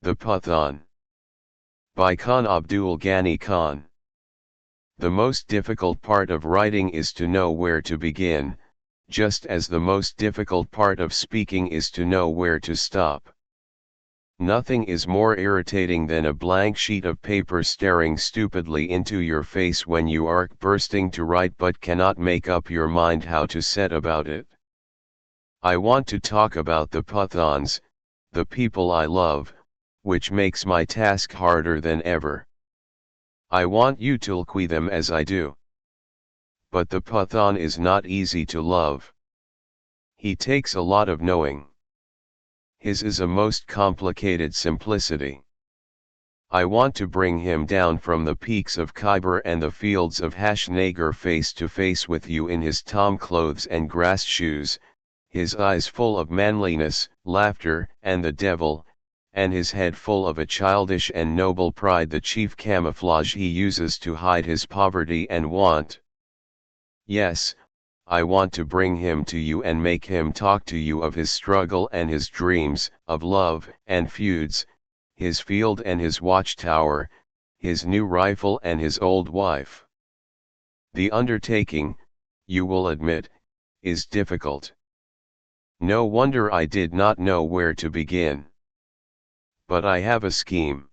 The Pathan. By Khan Abdul Ghani Khan. The most difficult part of writing is to know where to begin, just as the most difficult part of speaking is to know where to stop. Nothing is more irritating than a blank sheet of paper staring stupidly into your face when you are bursting to write but cannot make up your mind how to set about it. I want to talk about the Pathans, the people I love, which makes my task harder than ever. I want you to like them as I do. But the Pathan is not easy to love. He takes a lot of knowing. His is a most complicated simplicity. I want to bring him down from the peaks of Khyber and the fields of Hasnagar face to face with you in his tom clothes and grass shoes, his eyes full of manliness, laughter, and the devil, and his head full of a childish and noble pride, the chief camouflage he uses to hide his poverty and want. Yes, I want to bring him to you and make him talk to you of his struggle and his dreams, of love and feuds, his field and his watchtower, his new rifle and his old wife. The undertaking, you will admit, is difficult. No wonder I did not know where to begin. But I have a scheme.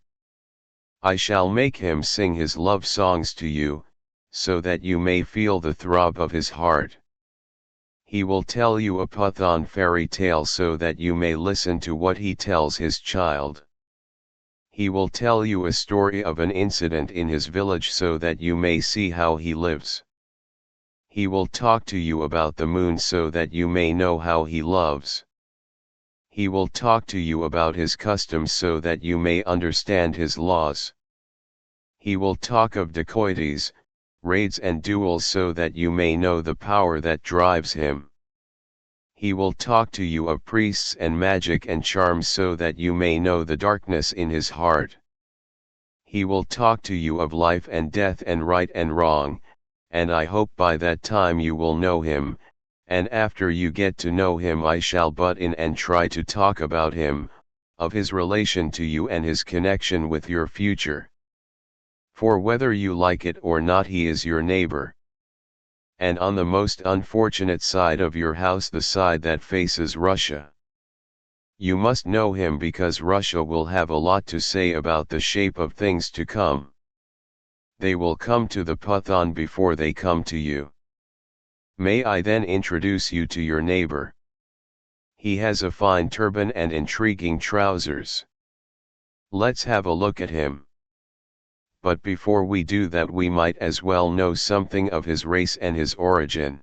I shall make him sing his love songs to you, so that you may feel the throb of his heart. He will tell you a Pathan fairy tale so that you may listen to what he tells his child. He will tell you a story of an incident in his village so that you may see how he lives. He will talk to you about the moon so that you may know how he loves. He will talk to you about his customs so that you may understand his laws. He will talk of dacoities, raids and duels so that you may know the power that drives him. He will talk to you of priests and magic and charms so that you may know the darkness in his heart. He will talk to you of life and death and right and wrong, and I hope by that time you will know him, and after you get to know him I shall butt in and try to talk about him, of his relation to you and his connection with your future. For whether you like it or not, he is your neighbor. And on the most unfortunate side of your house, the side that faces Russia. You must know him because Russia will have a lot to say about the shape of things to come. They will come to the Pathan before they come to you. May I then introduce you to your neighbor? He has a fine turban and intriguing trousers. Let's have a look at him. But before we do that, we might as well know something of his race and his origin.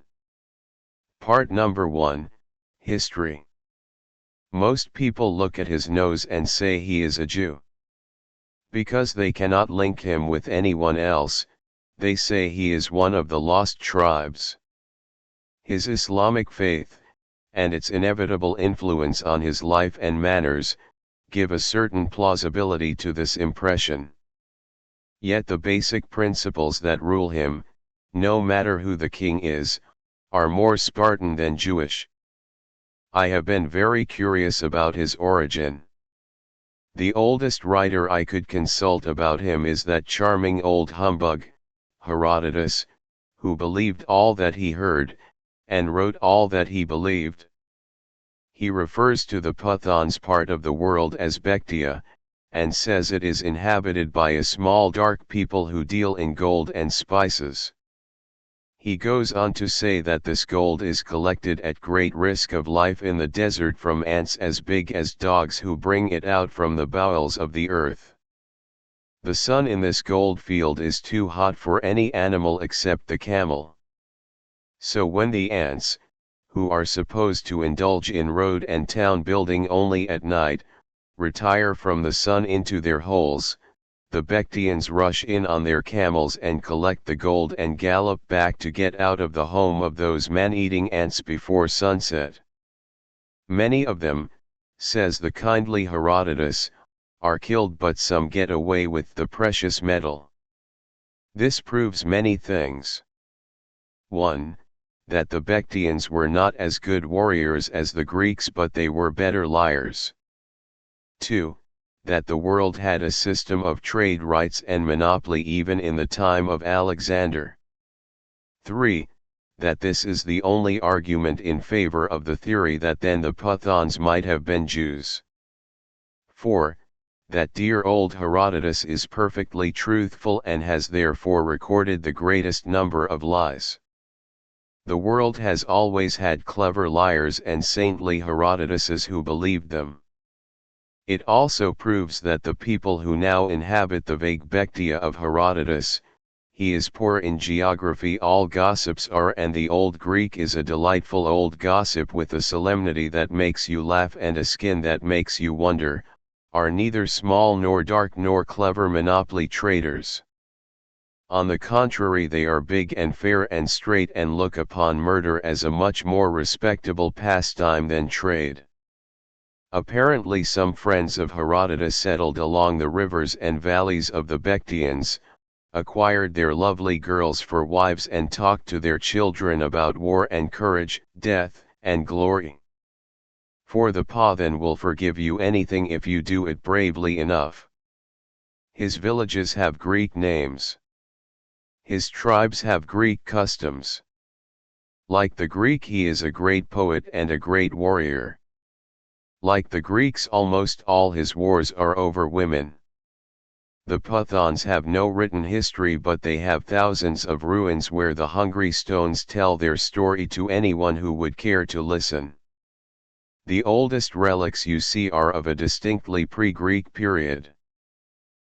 Part number 1, History. Most people look at his nose and say he is a Jew. Because they cannot link him with anyone else, they say he is one of the lost tribes. His Islamic faith, and its inevitable influence on his life and manners, give a certain plausibility to this impression. Yet the basic principles that rule him, no matter who the king is, are more Spartan than Jewish. I have been very curious about his origin. The oldest writer I could consult about him is that charming old humbug, Herodotus, who believed all that he heard, and wrote all that he believed. He refers to the Pathans part of the world as Bektia, and says it is inhabited by a small dark people who deal in gold and spices. He goes on to say that this gold is collected at great risk of life in the desert from ants as big as dogs who bring it out from the bowels of the earth. The sun in this gold field is too hot for any animal except the camel. So when the ants, who are supposed to indulge in road and town building only at night, retire from the sun into their holes, the Bektians rush in on their camels and collect the gold and gallop back to get out of the home of those man-eating ants before sunset. Many of them, says the kindly Herodotus, are killed, but some get away with the precious metal. This proves many things. 1. That the Bektians were not as good warriors as the Greeks, but they were better liars. 2. that the world had a system of trade rights and monopoly even in the time of Alexander. 3. That this is the only argument in favor of the theory that then the Pathans might have been Jews. 4. That dear old Herodotus is perfectly truthful and has therefore recorded the greatest number of lies. The world has always had clever liars and saintly Herodotuses who believed them. It also proves that the people who now inhabit the vague Bactria of Herodotus, he is poor in geography, all gossips are, and the old Greek is a delightful old gossip with a solemnity that makes you laugh and a skin that makes you wonder, are neither small nor dark nor clever monopoly traders. On the contrary, they are big and fair and straight and look upon murder as a much more respectable pastime than trade. Apparently some friends of Herodotus settled along the rivers and valleys of the Bactrians, acquired their lovely girls for wives and talked to their children about war and courage, death, and glory. For the Pathan will forgive you anything if you do it bravely enough. His villages have Greek names. His tribes have Greek customs. Like the Greek, he is a great poet and a great warrior. Like the Greeks, almost all his wars are over women. The Pathans have no written history, but they have thousands of ruins where the hungry stones tell their story to anyone who would care to listen. The oldest relics you see are of a distinctly pre-Greek period.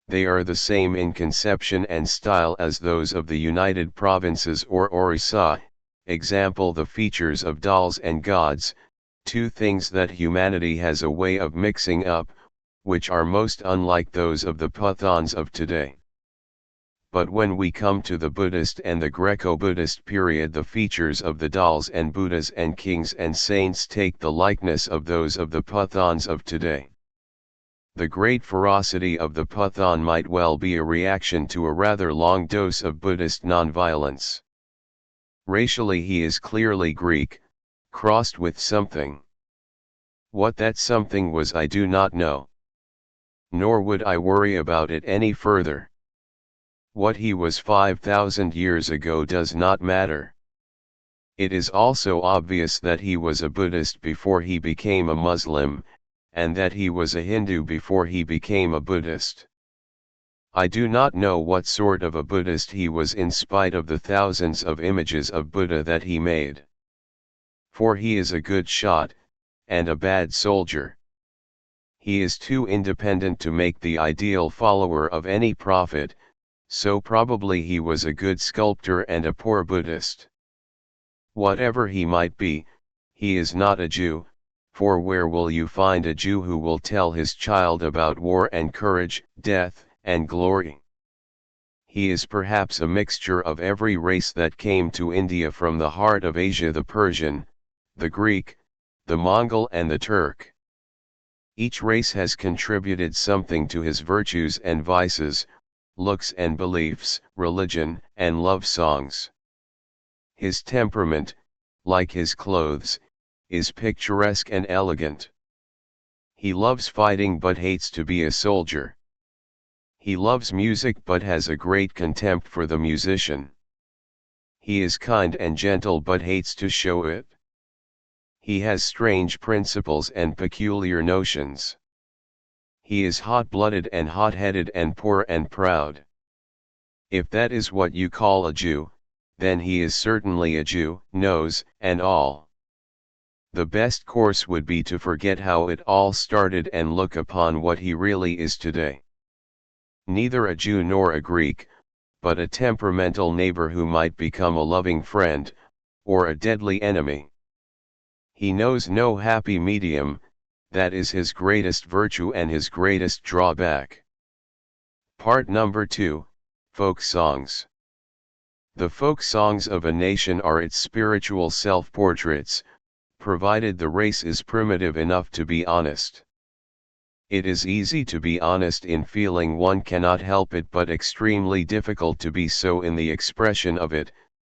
They are the same in conception and style as those of the United Provinces or Orissa, example the features of dolls and gods, two things that humanity has a way of mixing up, which are most unlike those of the Pathans of today. But when we come to the Buddhist and the Greco-Buddhist period, the features of the dolls and Buddhas and kings and saints take the likeness of those of the Pathans of today. The great ferocity of the Pathan might well be a reaction to a rather long dose of Buddhist nonviolence. Racially he is clearly Greek, crossed with something. What that something was I do not know. Nor would I worry about it any further. What he was 5,000 years ago does not matter. It is also obvious that he was a Buddhist before he became a Muslim, and that he was a Hindu before he became a Buddhist. I do not know what sort of a Buddhist he was in spite of the thousands of images of Buddha that he made. For he is a good shot, and a bad soldier. He is too independent to make the ideal follower of any prophet, so probably he was a good sculptor and a poor Buddhist. Whatever he might be, he is not a Jew, for where will you find a Jew who will tell his child about war and courage, death, and glory? He is perhaps a mixture of every race that came to India from the heart of Asia: the Persian, the Greek, the Mongol and the Turk. Each race has contributed something to his virtues and vices, looks and beliefs, religion and love songs. His temperament, like his clothes, is picturesque and elegant. He loves fighting but hates to be a soldier. He loves music but has a great contempt for the musician. He is kind and gentle but hates to show it. He has strange principles and peculiar notions. He is hot-blooded and hot-headed and poor and proud. If that is what you call a Jew, then he is certainly a Jew, nose and all. The best course would be to forget how it all started and look upon what he really is today. Neither a Jew nor a Greek, but a temperamental neighbor who might become a loving friend, or a deadly enemy. He knows no happy medium, that is his greatest virtue and his greatest drawback. Part number 2, Folk Songs. The folk songs of a nation are its spiritual self-portraits, provided the race is primitive enough to be honest. It is easy to be honest in feeling one cannot help it, but extremely difficult to be so in the expression of it,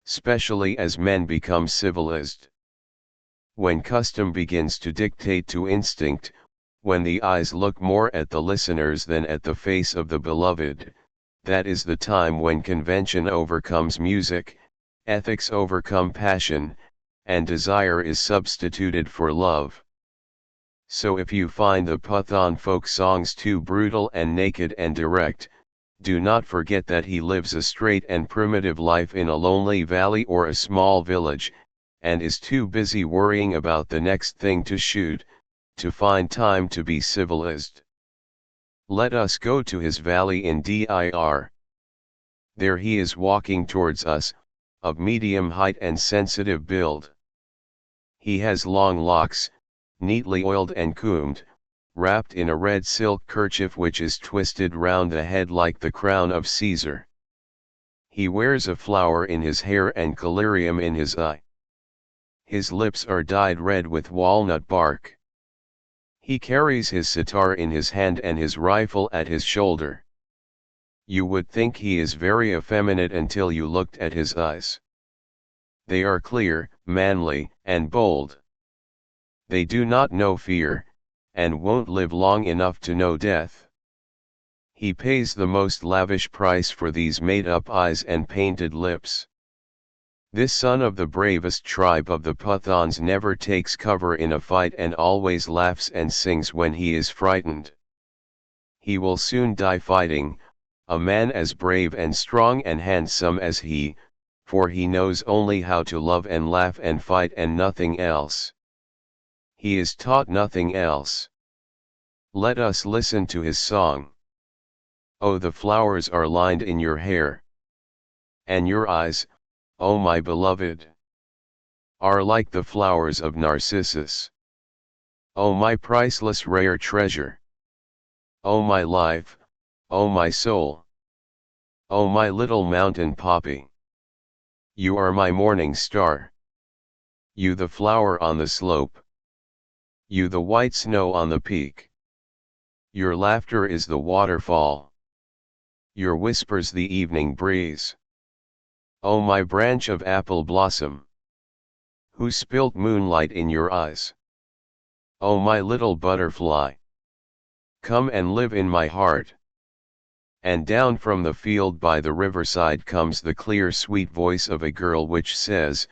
especially as men become civilized. When custom begins to dictate to instinct, when the eyes look more at the listeners than at the face of the beloved, that is the time when convention overcomes music, ethics overcome passion, and desire is substituted for love. So if you find the Pathan folk songs too brutal and naked and direct, do not forget that he lives a straight and primitive life in a lonely valley or a small village, and is too busy worrying about the next thing to shoot, to find time to be civilized. Let us go to his valley in dir. There he is walking towards us, of medium height and sensitive build. He has long locks, neatly oiled and combed, wrapped in a red silk kerchief which is twisted round the head like the crown of Caesar. He wears a flower in his hair and collyrium in his eye. His lips are dyed red with walnut bark. He carries his sitar in his hand and his rifle at his shoulder. You would think he is very effeminate until you looked at his eyes. They are clear, manly, and bold. They do not know fear, and won't live long enough to know death. He pays the most lavish price for these made-up eyes and painted lips. This son of the bravest tribe of the Pathans never takes cover in a fight and always laughs and sings when he is frightened. He will soon die fighting, a man as brave and strong and handsome as he, for he knows only how to love and laugh and fight and nothing else. He is taught nothing else. Let us listen to his song. Oh, the flowers are lined in your hair. And your eyes, oh my beloved, are like the flowers of Narcissus. Oh my priceless rare treasure. Oh my life, oh my soul. Oh my little mountain poppy. You are my morning star. You the flower on the slope. You the white snow on the peak. Your laughter is the waterfall. Your whispers the evening breeze. Oh my branch of apple blossom. Who spilt moonlight in your eyes? Oh my little butterfly. Come and live in my heart. And down from the field by the riverside comes the clear sweet voice of a girl which says,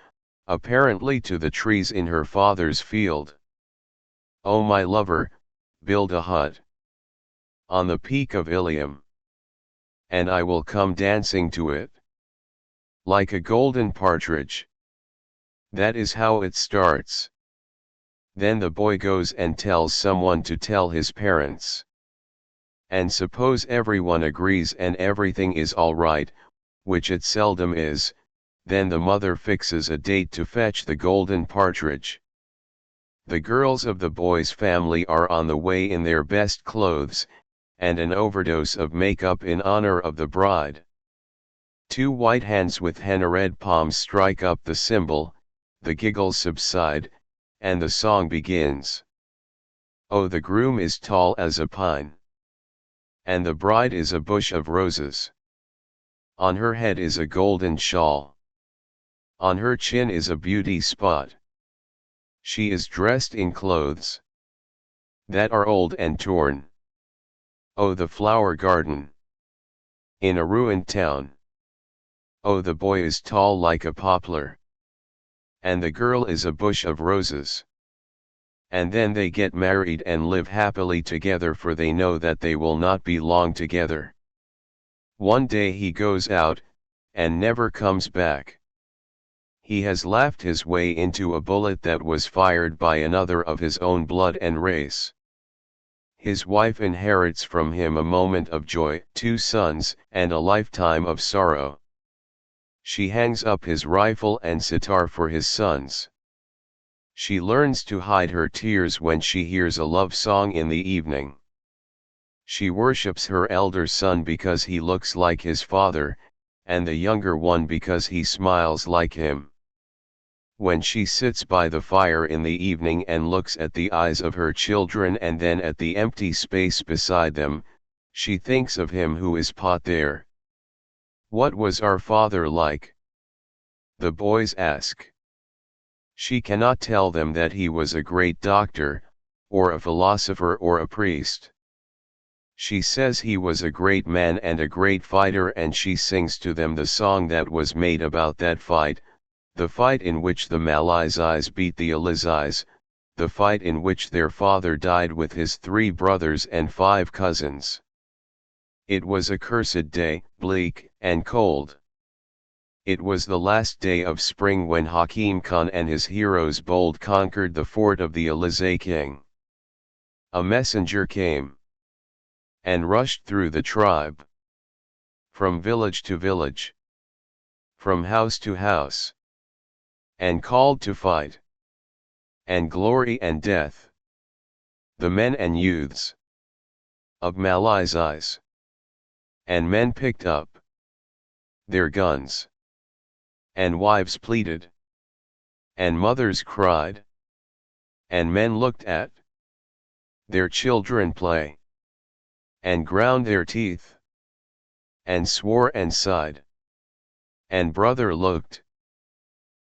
apparently to the trees in her father's field, oh my lover, build a hut on the peak of Ilium, and I will come dancing to it, like a golden partridge. That is how it starts. Then the boy goes and tells someone to tell his parents. And suppose everyone agrees and everything is all right, which it seldom is, then the mother fixes a date to fetch the golden partridge. The girls of the boy's family are on the way in their best clothes, and an overdose of makeup in honor of the bride. Two white hands with henna-red palms strike up the cymbal, the giggles subside, and the song begins. Oh, the groom is tall as a pine. And the bride is a bush of roses. On her head is a golden shawl. On her chin is a beauty spot. She is dressed in clothes that are old and torn. Oh, the flower garden in a ruined town. Oh, the boy is tall like a poplar. And the girl is a bush of roses. And then they get married and live happily together, for they know that they will not be long together. One day he goes out, and never comes back. He has laughed his way into a bullet that was fired by another of his own blood and race. His wife inherits from him a moment of joy, 2 sons, and a lifetime of sorrow. She hangs up his rifle and sitar for his sons. She learns to hide her tears when she hears a love song in the evening. She worships her elder son because he looks like his father, and the younger one because he smiles like him. When she sits by the fire in the evening and looks at the eyes of her children and then at the empty space beside them, she thinks of him who is put there. What was our father like? The boys ask. She cannot tell them that he was a great doctor, or a philosopher or a priest. She says he was a great man and a great fighter, and she sings to them the song that was made about that fight, the fight in which the Malays beat the Alizais, the fight in which their father died with his 3 brothers and 5 cousins. It was a cursed day, bleak and cold. It was the last day of spring when Hakim Khan and his heroes bold conquered the fort of the Alizay king. A messenger came and rushed through the tribe, from village to village, from house to house, and called to fight, and glory and death, the men and youths of Malays. And men picked up their guns, and wives pleaded, and mothers cried, and men looked at their children play, and ground their teeth, and swore and sighed, and brother looked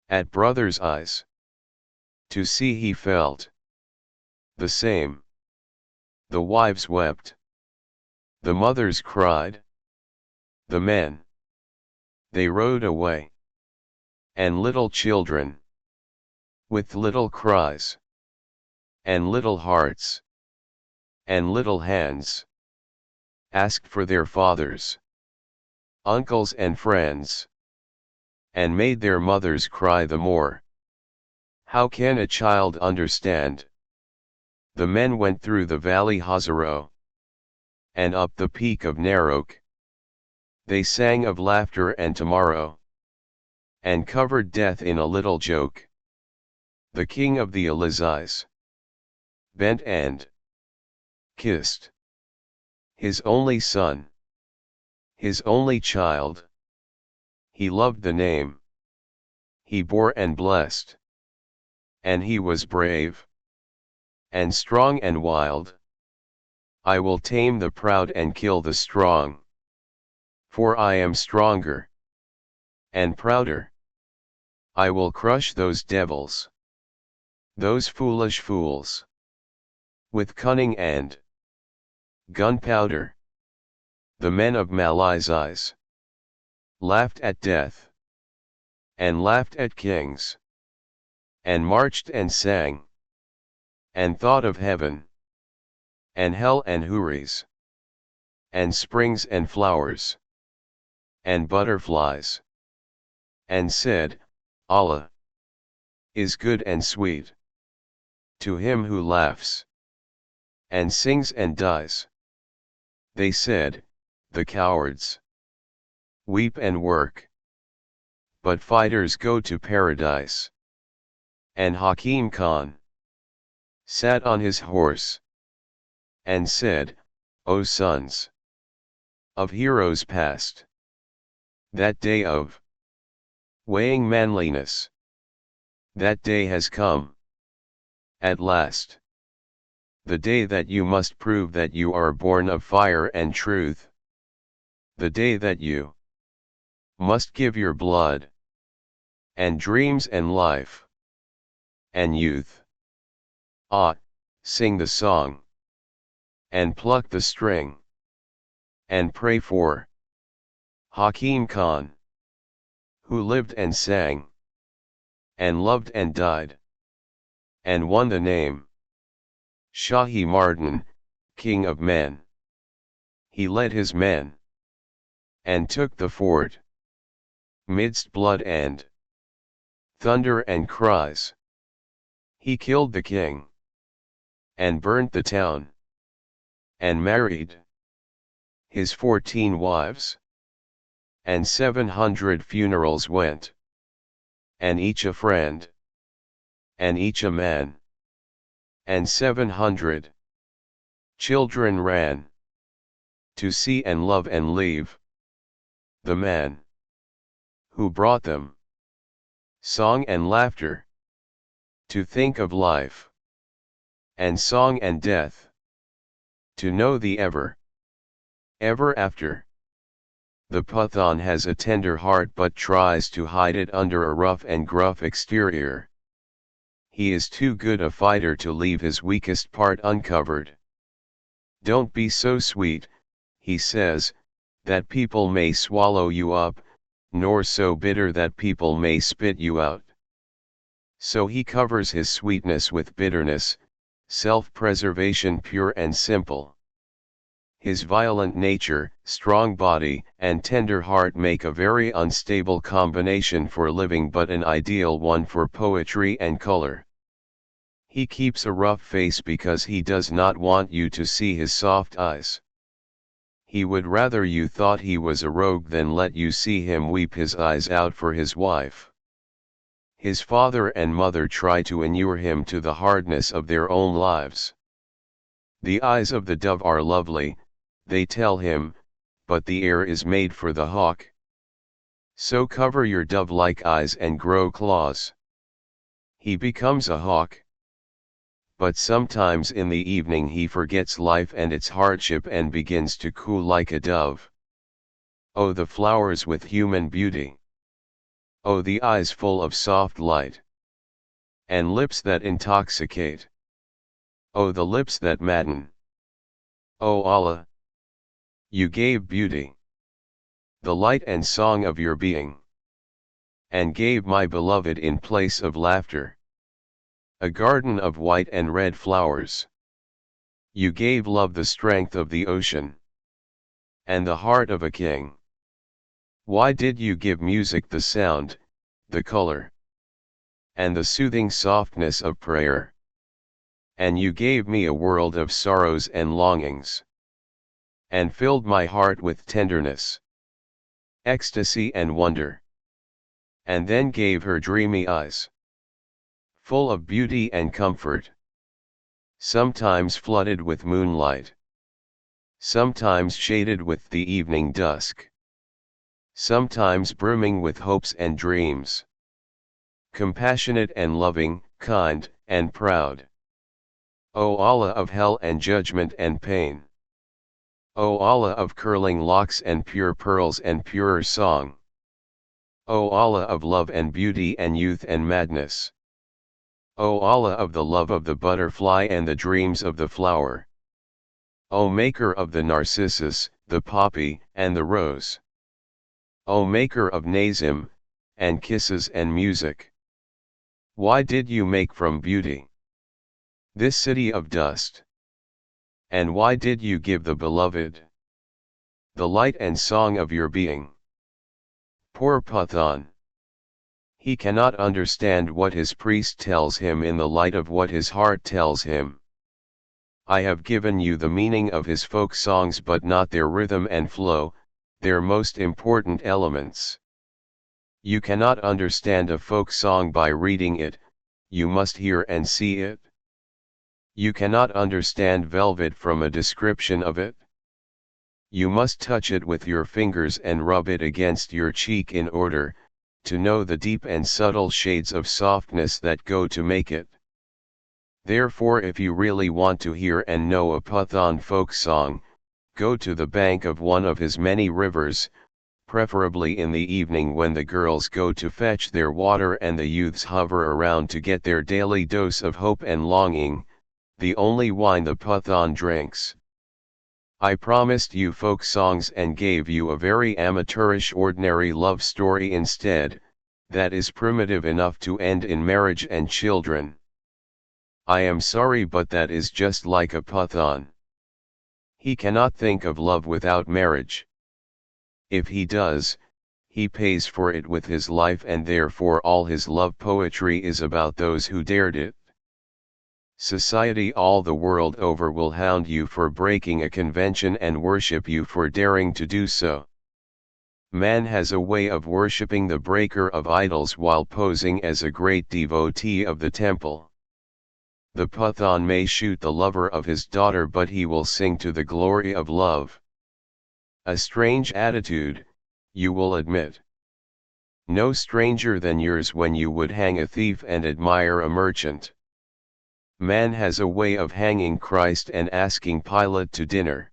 at brother's eyes, to see he felt the same. The wives wept, the mothers cried, the men, they rode away, and little children, with little cries, and little hearts, and little hands, asked for their fathers, uncles and friends, and made their mothers cry the more. How can a child understand? The men went through the valley Hazaro, and up the peak of Narok. They sang of laughter and tomorrow, and covered death in a little joke. The king of the Alizais bent and kissed his only son, his only child. He loved the name he bore and blessed, and he was brave, and strong and wild. I will tame the proud and kill the strong, for I am stronger and prouder. I will crush those devils, those foolish fools, with cunning and gunpowder. The men of Malays laughed at death, and laughed at kings, and marched and sang, and thought of heaven, and hell and houris, and springs and flowers, and butterflies, and said, Allah is good and sweet to him who laughs, and sings and dies. They said, the cowards weep and work, but fighters go to paradise. And Hakim Khan sat on his horse, and said, O sons of heroes past, that day of weighing manliness, that day has come at last. The day that you must prove that you are born of fire and truth. The day that you must give your blood, and dreams and life, and youth. Ah, sing the song, and pluck the string, and pray for Hakim Khan, who lived and sang, and loved and died, and won the name Shahi Mardan, King of Men. He led his men, and took the fort, midst blood and thunder and cries. He killed the king, and burnt the town, and married his 14 wives, and 700 funerals went, and each a friend, and each a man, and 700 children ran to see and love and leave the man who brought them song and laughter, to think of life and song and death, to know the ever after. The Pathan has a tender heart but tries to hide it under a rough and gruff exterior. he is too good a fighter to leave his weakest part uncovered. Don't be so sweet, he says, that people may swallow you up, nor so bitter that people may spit you out. So he covers his sweetness with bitterness, self-preservation pure and simple. His violent nature, strong body, and tender heart make a very unstable combination for living but an ideal one for poetry and color. He keeps a rough face because he does not want you to see his soft eyes. He would rather you thought he was a rogue than let you see him weep his eyes out for his wife. His father and mother try to inure him to the hardness of their own lives. The eyes of the dove are lovely, they tell him, but the air is made for the hawk. So cover your dove-like eyes and grow claws. He becomes a hawk. But sometimes in the evening he forgets life and its hardship and begins to coo like a dove. Oh, the flowers with human beauty! Oh, the eyes full of soft light, and lips that intoxicate! Oh, the lips that madden! Oh Allah! You gave beauty, the light and song of your being, and gave my beloved in place of laughter a garden of white and red flowers. You gave love the strength of the ocean, and the heart of a king. Why did you give music the sound, the color, and the soothing softness of prayer? And you gave me a world of sorrows and longings, and filled my heart with tenderness, ecstasy and wonder. And then gave her dreamy eyes, full of beauty and comfort, sometimes flooded with moonlight, sometimes shaded with the evening dusk, sometimes brimming with hopes and dreams, compassionate and loving, kind, and proud. O Allah of hell and judgment and pain! O Allah of curling locks and pure pearls and purer song! O Allah of love and beauty and youth and madness! O Allah of the love of the butterfly and the dreams of the flower! O maker of the narcissus, the poppy, and the rose! O maker of Nazim, and kisses and music! Why did you make from beauty this city of dust? And why did you give the beloved the light and song of your being? Poor Pathan! He cannot understand what his priest tells him in the light of what his heart tells him. I have given you the meaning of his folk songs but not their rhythm and flow, their most important elements. You cannot understand a folk song by reading it, you must hear and see it. You cannot understand velvet from a description of it. You must touch it with your fingers and rub it against your cheek in order to know the deep and subtle shades of softness that go to make it. Therefore, if you really want to hear and know a Pathan folk song, go to the bank of one of his many rivers, preferably in the evening when the girls go to fetch their water and the youths hover around to get their daily dose of hope and longing, the only wine the Pathan drinks. I promised you folk songs and gave you a very amateurish ordinary love story instead, that is primitive enough to end in marriage and children. I am sorry, but that is just like a Pathan. He cannot think of love without marriage. If he does, he pays for it with his life, and therefore all his love poetry is about those who dared it. Society all the world over will hound you for breaking a convention and worship you for daring to do so. Man has a way of worshipping the breaker of idols while posing as a great devotee of the temple. The Pathan may shoot the lover of his daughter, but he will sing to the glory of love. A strange attitude, you will admit. No stranger than yours when you would hang a thief and admire a merchant. Man has a way of hanging Christ and asking Pilate to dinner.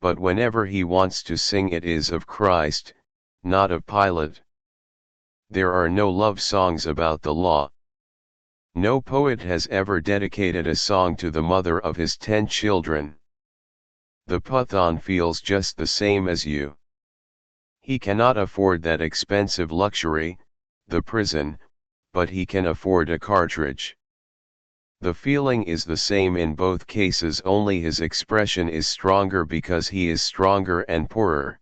But whenever he wants to sing, it is of Christ, not of Pilate. There are no love songs about the law. No poet has ever dedicated a song to the mother of his 10 children. The Pathan feels just the same as you. He cannot afford that expensive luxury, the prison, but he can afford a cartridge. The feeling is the same in both cases, only his expression is stronger because he is stronger and poorer.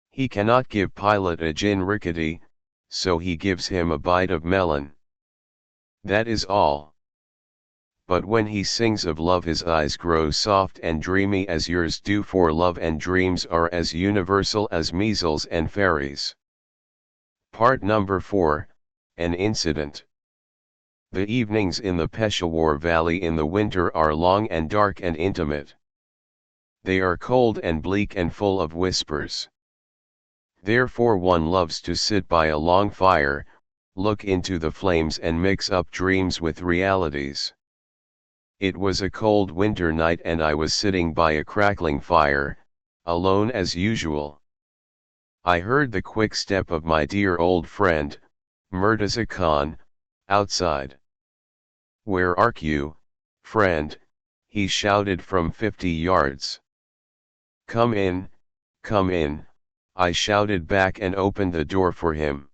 He cannot give Pilate a gin rickety, so he gives him a bite of melon. That is all. But when he sings of love, his eyes grow soft and dreamy as yours do, for love and dreams are as universal as measles and fairies. Part number 4, An Incident. The evenings in the Peshawar Valley in the winter are long and dark and intimate. They are cold and bleak and full of whispers. Therefore one loves to sit by a long fire, look into the flames and mix up dreams with realities. It was a cold winter night and I was sitting by a crackling fire, alone as usual. I heard the quick step of my dear old friend, Murtaza Khan, outside. "Where are you, friend?" he shouted from 50 yards. Come in," I shouted back and opened the door for him.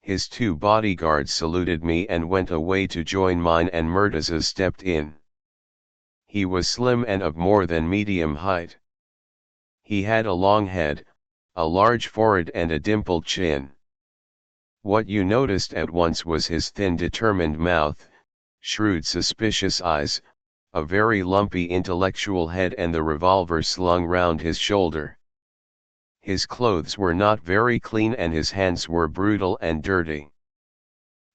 His 2 bodyguards saluted me and went away to join mine, and Murtaza stepped in. He was slim and of more than medium height. He had a long head, a large forehead and a dimpled chin. What you noticed at once was his thin determined mouth, shrewd suspicious eyes, a very lumpy intellectual head and the revolver slung round his shoulder. His clothes were not very clean and his hands were brutal and dirty.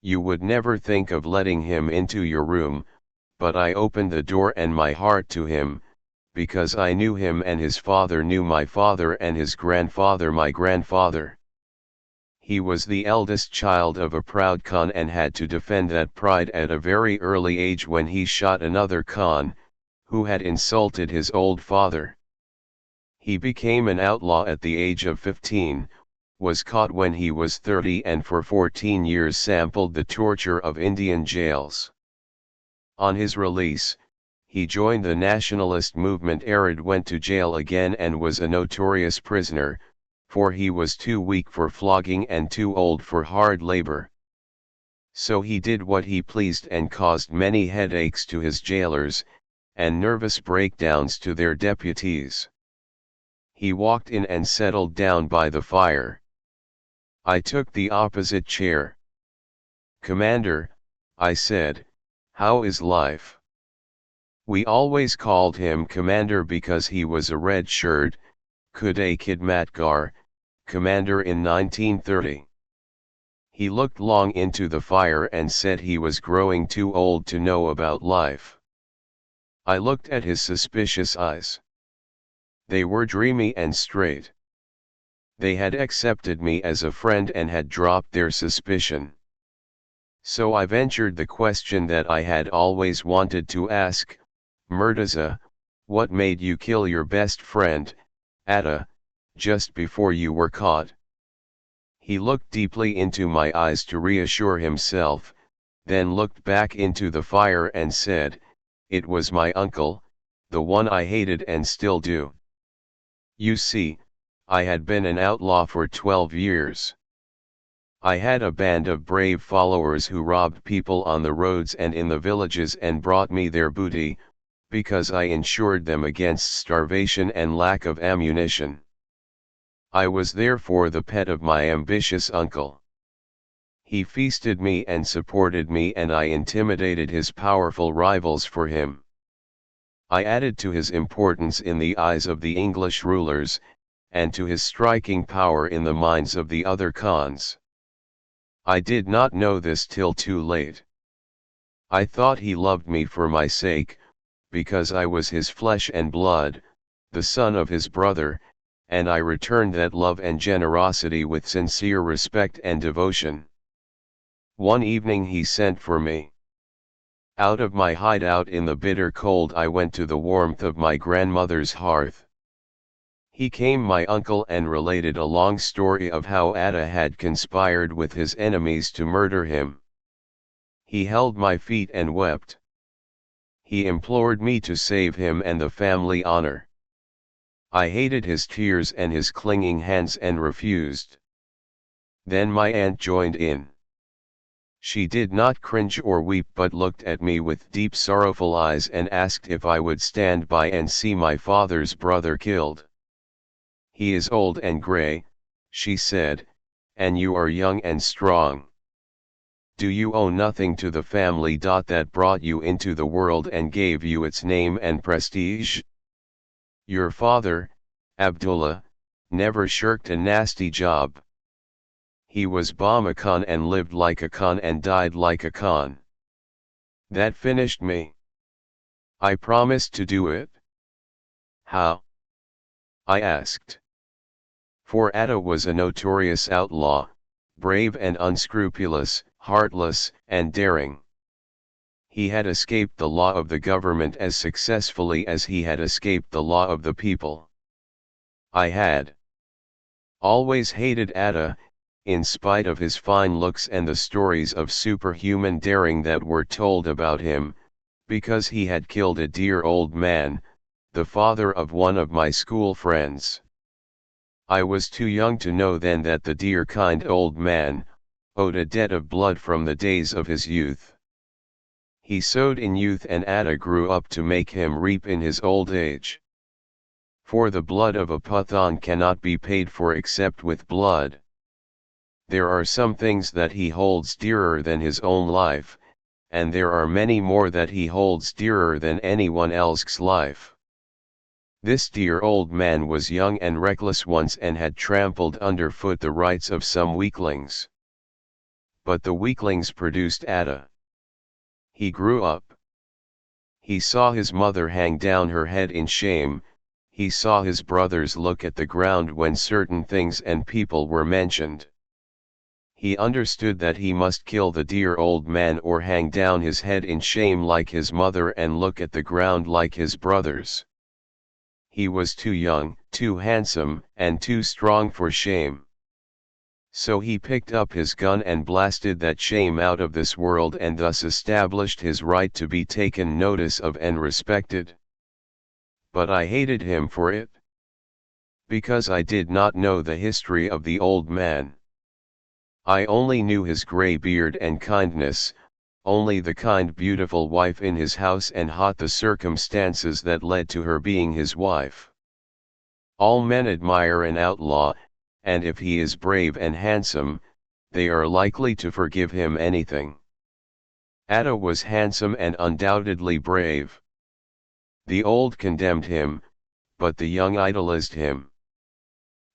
You would never think of letting him into your room, but I opened the door and my heart to him, because I knew him and his father knew my father and his grandfather my grandfather. He was the eldest child of a proud Khan and had to defend that pride at a very early age when he shot another Khan, who had insulted his old father. He became an outlaw at the age of 15, was caught when he was 30 and for 14 years sampled the torture of Indian jails. On his release, he joined the nationalist movement, went to jail again and was a notorious prisoner, for he was too weak for flogging and too old for hard labor. So he did what he pleased and caused many headaches to his jailers, and nervous breakdowns to their deputies. He walked in and settled down by the fire. I took the opposite chair. "Commander," I said, "how is life?" We always called him Commander because he was a red shirt, Kuday Khidmatgar, commander in 1930. He looked long into the fire and said he was growing too old to know about life. I looked at his suspicious eyes. They were dreamy and straight. They had accepted me as a friend and had dropped their suspicion. So I ventured the question that I had always wanted to ask, "Murtaza, what made you kill your best friend, Atta, just before you were caught?" He looked deeply into my eyes to reassure himself, then looked back into the fire and said, "It was my uncle, the one I hated and still do. You see, I had been an outlaw for 12 years. I had a band of brave followers who robbed people on the roads and in the villages and brought me their booty, because I insured them against starvation and lack of ammunition. I was therefore the pet of my ambitious uncle. He feasted me and supported me, and I intimidated his powerful rivals for him. I added to his importance in the eyes of the English rulers, and to his striking power in the minds of the other Khans. I did not know this till too late. I thought he loved me for my sake, because I was his flesh and blood, the son of his brother, and I returned that love and generosity with sincere respect and devotion. One evening he sent for me. Out of my hideout in the bitter cold I went to the warmth of my grandmother's hearth. He came my uncle and related a long story of how Atta had conspired with his enemies to murder him. He held my feet and wept. He implored me to save him and the family honor. I hated his tears and his clinging hands and refused. Then my aunt joined in. She did not cringe or weep but looked at me with deep sorrowful eyes and asked if I would stand by and see my father's brother killed. He is old and grey, she said, and you are young and strong. Do you owe nothing to the family that brought you into the world and gave you its name and prestige? Your father, Abdullah, never shirked a nasty job. He was a Khan and lived like a Khan and died like a Khan. That finished me. I promised to do it. How? I asked. For Atta was a notorious outlaw, brave and unscrupulous, heartless and daring. He had escaped the law of the government as successfully as he had escaped the law of the people. I had always hated Atta, in spite of his fine looks and the stories of superhuman daring that were told about him, because he had killed a dear old man, the father of one of my school friends. I was too young to know then that the dear kind old man owed a debt of blood from the days of his youth. He sowed in youth and Atta grew up to make him reap in his old age. For the blood of a Pathan cannot be paid for except with blood. There are some things that he holds dearer than his own life, and there are many more that he holds dearer than anyone else's life. This dear old man was young and reckless once and had trampled underfoot the rights of some weaklings. But the weaklings produced Atta. He grew up. He saw his mother hang down her head in shame, he saw his brothers look at the ground when certain things and people were mentioned. He understood that he must kill the dear old man or hang down his head in shame like his mother and look at the ground like his brothers. He was too young, too handsome, and too strong for shame. So he picked up his gun and blasted that shame out of this world and thus established his right to be taken notice of and respected. But I hated him for it. Because I did not know the history of the old man. I only knew his grey beard and kindness, only the kind beautiful wife in his house and the circumstances that led to her being his wife. All men admire an outlaw, and if he is brave and handsome, they are likely to forgive him anything. Atta was handsome and undoubtedly brave. The old condemned him, but the young idolized him.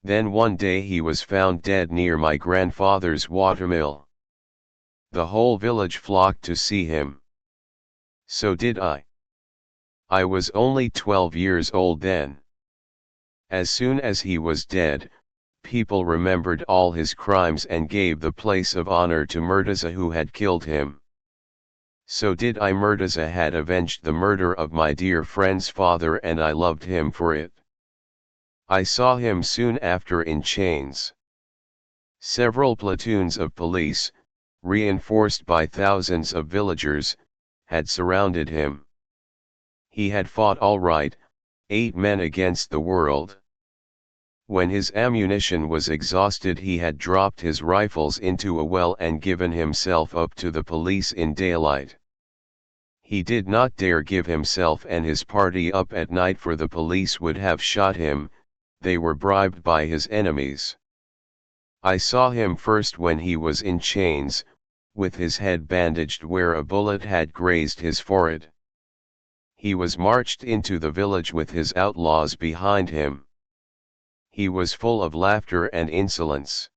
Then one day he was found dead near my grandfather's watermill. The whole village flocked to see him. So did I. I was only 12 years old then. As soon as he was dead, people remembered all his crimes and gave the place of honor to Murtaza who had killed him. So did I. Murtaza had avenged the murder of my dear friend's father and I loved him for it. I saw him soon after in chains. Several platoons of police, reinforced by thousands of villagers, had surrounded him. He had fought all right, 8 men against the world. When his ammunition was exhausted he had dropped his rifles into a well and given himself up to the police in daylight. He did not dare give himself and his party up at night for the police would have shot him, they were bribed by his enemies. I saw him first when he was in chains, with his head bandaged where a bullet had grazed his forehead. He was marched into the village with his outlaws behind him. He was full of laughter and insolence.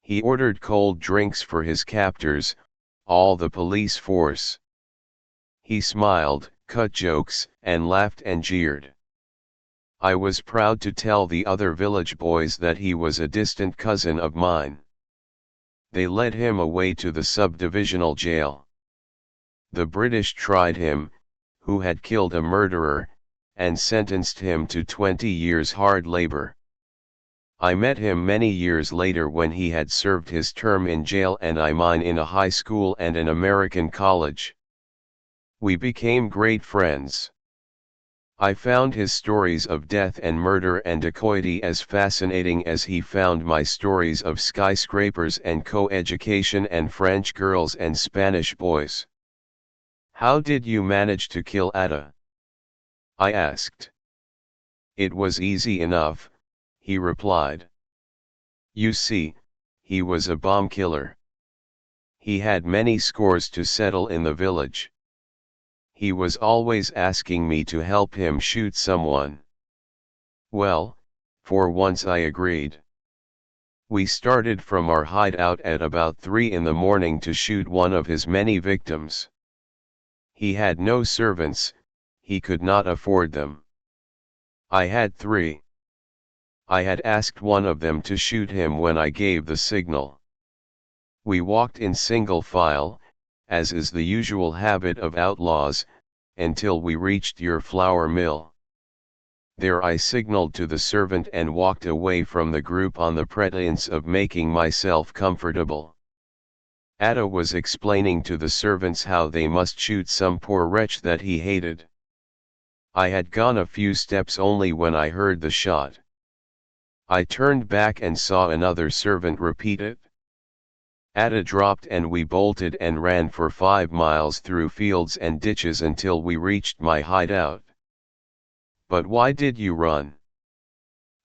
He ordered cold drinks for his captors, all the police force. He smiled, cut jokes, and laughed and jeered. I was proud to tell the other village boys that he was a distant cousin of mine. They led him away to the subdivisional jail. The British tried him, who had killed a murderer, and sentenced him to 20 years hard labor. I met him many years later when he had served his term in jail and I mine in a high school and an American college. We became great friends. I found his stories of death and murder and dacoity as fascinating as he found my stories of skyscrapers and co-education and French girls and Spanish boys. "How did you manage to kill Atta?" I asked. "It was easy enough," he replied. "You see, he was a bomb killer. He had many scores to settle in the village. He was always asking me to help him shoot someone. Well, for once I agreed. We started from our hideout at about 3 in the morning to shoot one of his many victims. He had no servants, he could not afford them. I had 3. I had asked one of them to shoot him when I gave the signal. We walked in single file, as is the usual habit of outlaws, until we reached your flour mill. There I signaled to the servant and walked away from the group on the pretense of making myself comfortable. Atta was explaining to the servants how they must shoot some poor wretch that he hated. I had gone a few steps only when I heard the shot. I turned back and saw another servant repeat it. Atta dropped and we bolted and ran for 5 miles through fields and ditches until we reached my hideout. "But why did you run?"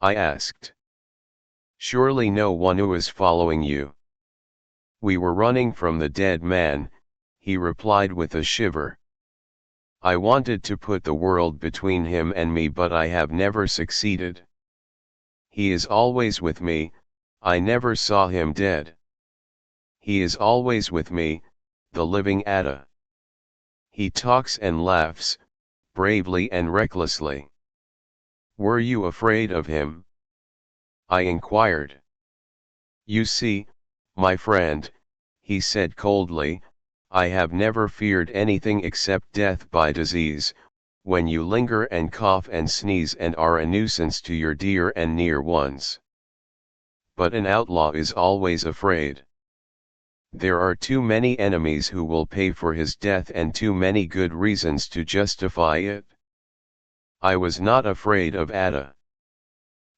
I asked. "Surely no one was following you." "We were running from the dead man," he replied with a shiver. "I wanted to put the world between him and me, but I have never succeeded. He is always with me, I never saw him dead. He is always with me, the living Atta. He talks and laughs, bravely and recklessly." "Were you afraid of him?" I inquired. "You see, my friend," he said coldly, "I have never feared anything except death by disease, when you linger and cough and sneeze and are a nuisance to your dear and near ones. But an outlaw is always afraid. There are too many enemies who will pay for his death and too many good reasons to justify it. I was not afraid of Atta.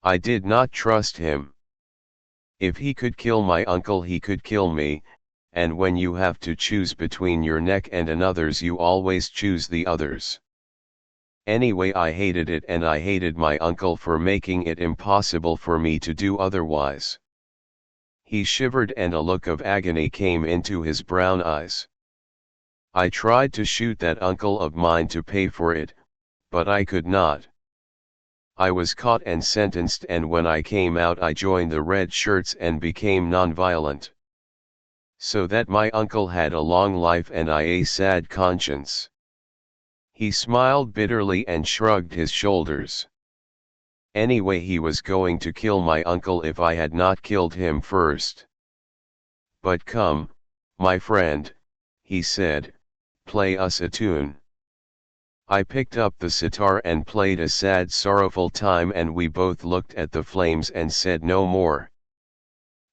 I did not trust him. If he could kill my uncle he could kill me, and when you have to choose between your neck and another's you always choose the other's. Anyway, I hated it, and I hated my uncle for making it impossible for me to do otherwise." He shivered and a look of agony came into his brown eyes. "I tried to shoot that uncle of mine to pay for it, but I could not. I was caught and sentenced, and when I came out I joined the Red Shirts and became nonviolent. So that my uncle had a long life and I a sad conscience." He smiled bitterly and shrugged his shoulders. "Anyway, he was going to kill my uncle if I had not killed him first. But come, my friend," he said, "play us a tune." I picked up the sitar and played a sad, sorrowful time, and we both looked at the flames and said no more.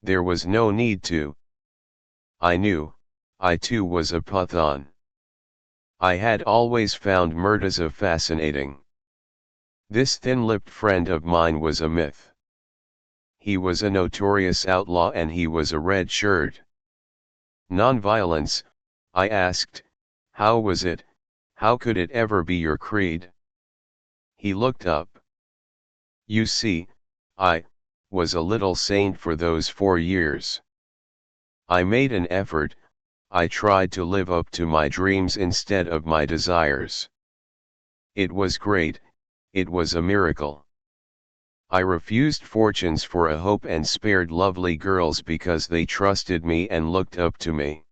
There was no need to. I knew, I too was a Pathan. I had always found Murtaza fascinating. This thin-lipped friend of mine was a myth. He was a notorious outlaw and he was a red shirt. "Nonviolence," I asked, "how was it, how could it ever be your creed?" He looked up. "You see, I was a little saint for those 4 years. I made an effort, I tried to live up to my dreams instead of my desires. It was great, it was a miracle. I refused fortunes for a hope and spared lovely girls because they trusted me and looked up to me.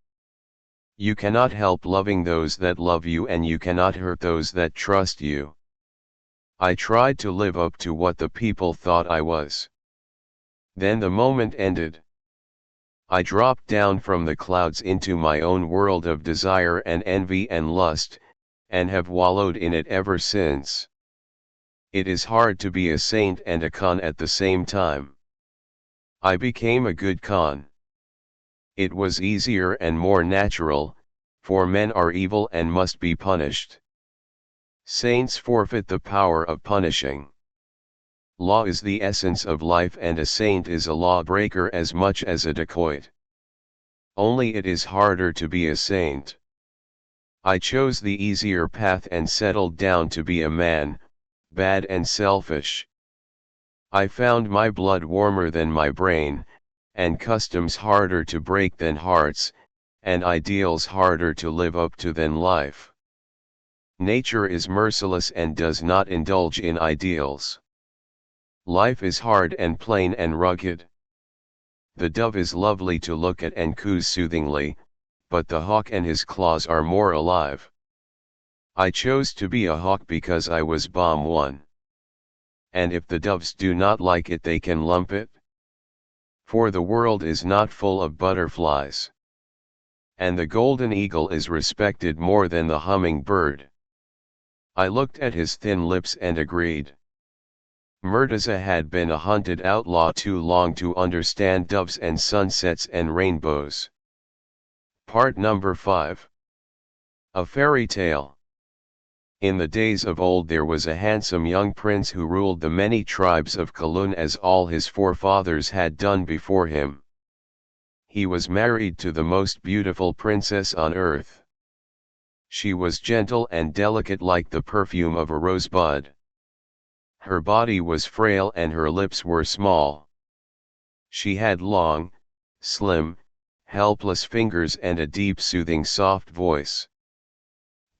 You cannot help loving those that love you, and you cannot hurt those that trust you. I tried to live up to what the people thought I was. Then the moment ended. I dropped down from the clouds into my own world of desire and envy and lust, and have wallowed in it ever since. It is hard to be a saint and a Khan at the same time. I became a good Khan. It was easier and more natural, for men are evil and must be punished. Saints forfeit the power of punishing. Law is the essence of life, and a saint is a lawbreaker as much as a dacoit. Only it is harder to be a saint. I chose the easier path and settled down to be a man, bad and selfish. I found my blood warmer than my brain, and customs harder to break than hearts, and ideals harder to live up to than life. Nature is merciless and does not indulge in ideals. Life is hard and plain and rugged. The dove is lovely to look at and coos soothingly, but the hawk and his claws are more alive. I chose to be a hawk because I was bomb one. And if the doves do not like it, they can lump it. For the world is not full of butterflies. And the golden eagle is respected more than the humming bird. I looked at his thin lips and agreed. Murtaza had been a hunted outlaw too long to understand doves and sunsets and rainbows. Part number 5. A Fairy Tale. In the days of old there was a handsome young prince who ruled the many tribes of Kalun as all his forefathers had done before him. He was married to the most beautiful princess on earth. She was gentle and delicate like the perfume of a rosebud. Her body was frail and her lips were small. She had long, slim, helpless fingers and a deep soothing soft voice.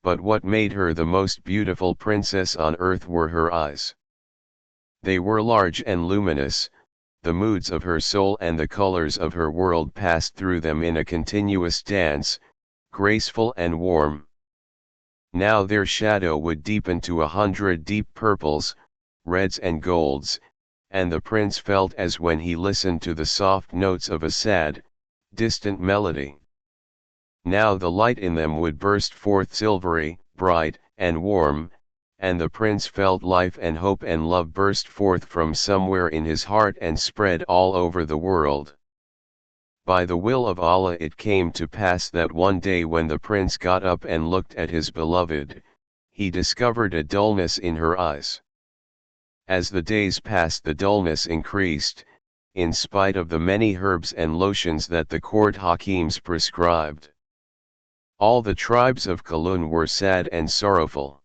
But what made her the most beautiful princess on earth were her eyes. They were large and luminous, the moods of her soul and the colors of her world passed through them in a continuous dance, graceful and warm. Now their shadow would deepen to 100 deep purples, reds and golds, and the prince felt as when he listened to the soft notes of a sad, distant melody. Now the light in them would burst forth silvery, bright, and warm, and the prince felt life and hope and love burst forth from somewhere in his heart and spread all over the world. By the will of Allah it came to pass that one day when the prince got up and looked at his beloved, he discovered a dullness in her eyes. As the days passed the dullness increased, in spite of the many herbs and lotions that the court hakims prescribed. All the tribes of Kalun were sad and sorrowful.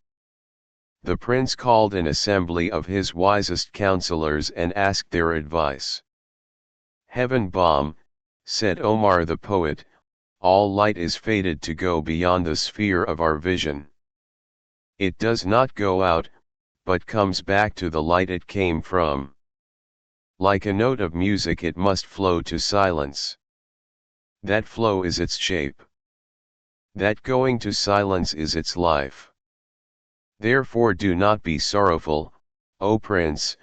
The prince called an assembly of his wisest counselors and asked their advice. "Heaven bomb," said Omar the poet, "all light is fated to go beyond the sphere of our vision. It does not go out, but comes back to the light it came from. Like a note of music it must flow to silence. That flow is its shape. That going to silence is its life. Therefore do not be sorrowful, O Prince,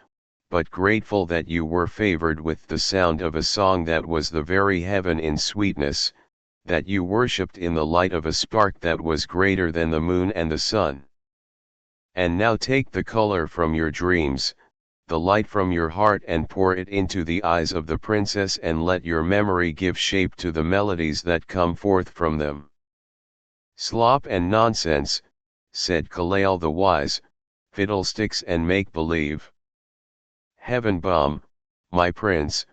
but grateful that you were favored with the sound of a song that was the very heaven in sweetness, that you worshipped in the light of a spark that was greater than the moon and the sun. And now take the color from your dreams, the light from your heart and pour it into the eyes of the princess and let your memory give shape to the melodies that come forth from them." "Slop and nonsense," said Kalale the wise, "fiddlesticks and make-believe. Heaven bomb, my prince,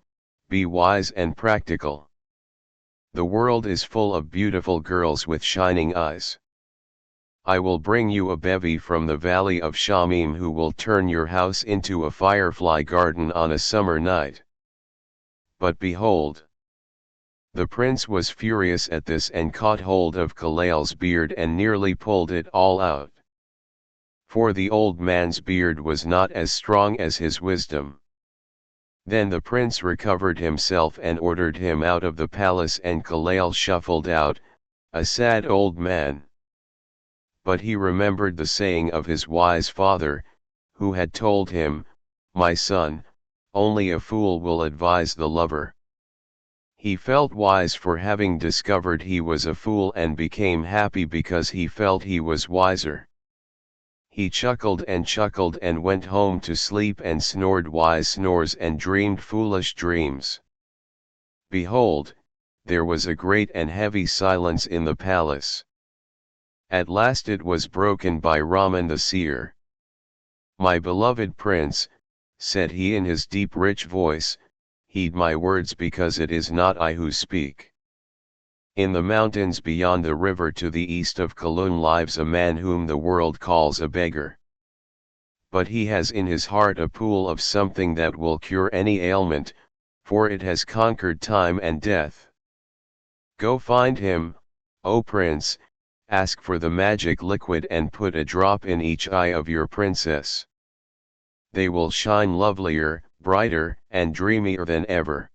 be wise and practical. The world is full of beautiful girls with shining eyes. I will bring you a bevy from the valley of Shamim who will turn your house into a firefly garden on a summer night. But behold!" The prince was furious at this and caught hold of Kalale's beard and nearly pulled it all out. For the old man's beard was not as strong as his wisdom. Then the prince recovered himself and ordered him out of the palace, and Kalale shuffled out, a sad old man. But he remembered the saying of his wise father, who had told him, "My son, only a fool will advise the lover." He felt wise for having discovered he was a fool and became happy because he felt he was wiser. He chuckled and went home to sleep and snored wise snores and dreamed foolish dreams. Behold, there was a great and heavy silence in the palace. At last it was broken by Raman the seer. "My beloved prince," said he in his deep rich voice, "heed my words, because it is not I who speak. In the mountains beyond the river to the east of Cologne lives a man whom the world calls a beggar. But he has in his heart a pool of something that will cure any ailment, for it has conquered time and death. Go find him, O prince, ask for the magic liquid and put a drop in each eye of your princess. They will shine lovelier, brighter, and dreamier than ever."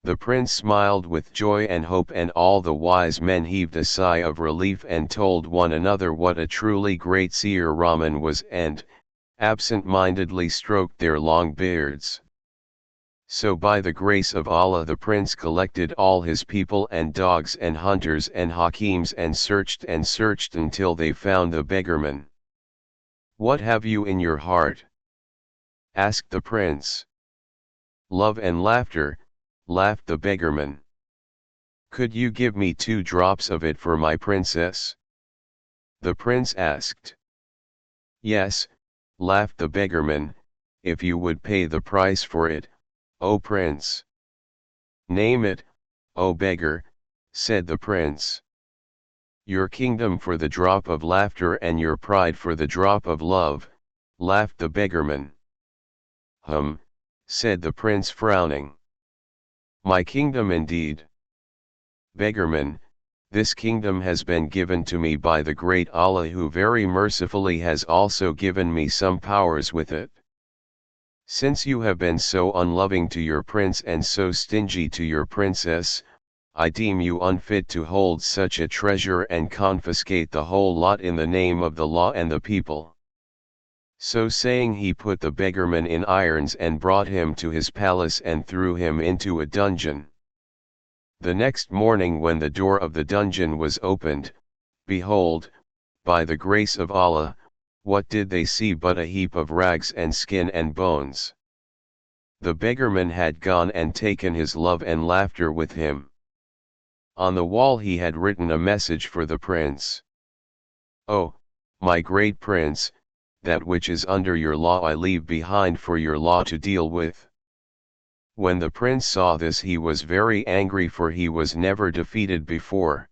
The prince smiled with joy and hope, and all the wise men heaved a sigh of relief and told one another what a truly great seer Raman was, and, absent-mindedly stroked their long beards. So by the grace of Allah the prince collected all his people and dogs and hunters and hakims and searched until they found the beggarman. "What have you in your heart?" asked the prince. "Love and laughter," laughed the beggarman. "Could you give me 2 drops of it for my princess?" the prince asked. "Yes," laughed the beggarman, "if you would pay the price for it, O prince." "Name it, O beggar," said the prince. "Your kingdom for the drop of laughter and your pride for the drop of love," laughed the beggarman. Said the prince, frowning. "My kingdom indeed." "Beggarman, this kingdom has been given to me by the great Allah, who very mercifully has also given me some powers with it. Since you have been so unloving to your prince and so stingy to your princess, I deem you unfit to hold such a treasure and confiscate the whole lot in the name of the law and the people." So saying, he put the beggarman in irons and brought him to his palace and threw him into a dungeon. The next morning when the door of the dungeon was opened, behold, by the grace of Allah, what did they see but a heap of rags and skin and bones? The beggarman had gone and taken his love and laughter with him. On the wall he had written a message for the prince. "Oh, my great prince, that which is under your law I leave behind for your law to deal with." When the prince saw this, he was very angry, for he was never defeated before.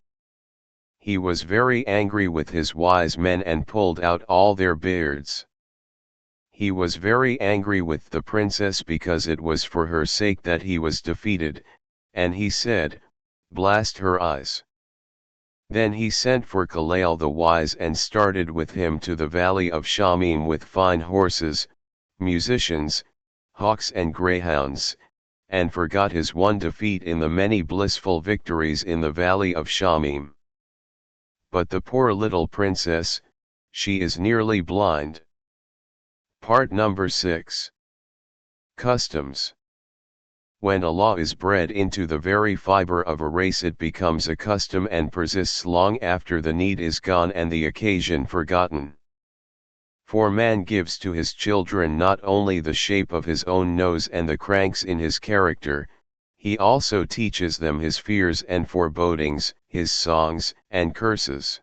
He was very angry with his wise men and pulled out all their beards. He was very angry with the princess because it was for her sake that he was defeated, and he said, "Blast her eyes." Then he sent for Kalal the wise and started with him to the valley of Shamim with fine horses, musicians, hawks and greyhounds, and forgot his one defeat in the many blissful victories in the valley of Shamim. But the poor little princess, she is nearly blind. Part number 6. Customs. When a law is bred into the very fiber of a race, it becomes a custom and persists long after the need is gone and the occasion forgotten. For man gives to his children not only the shape of his own nose and the cranks in his character, he also teaches them his fears and forebodings, his songs and curses.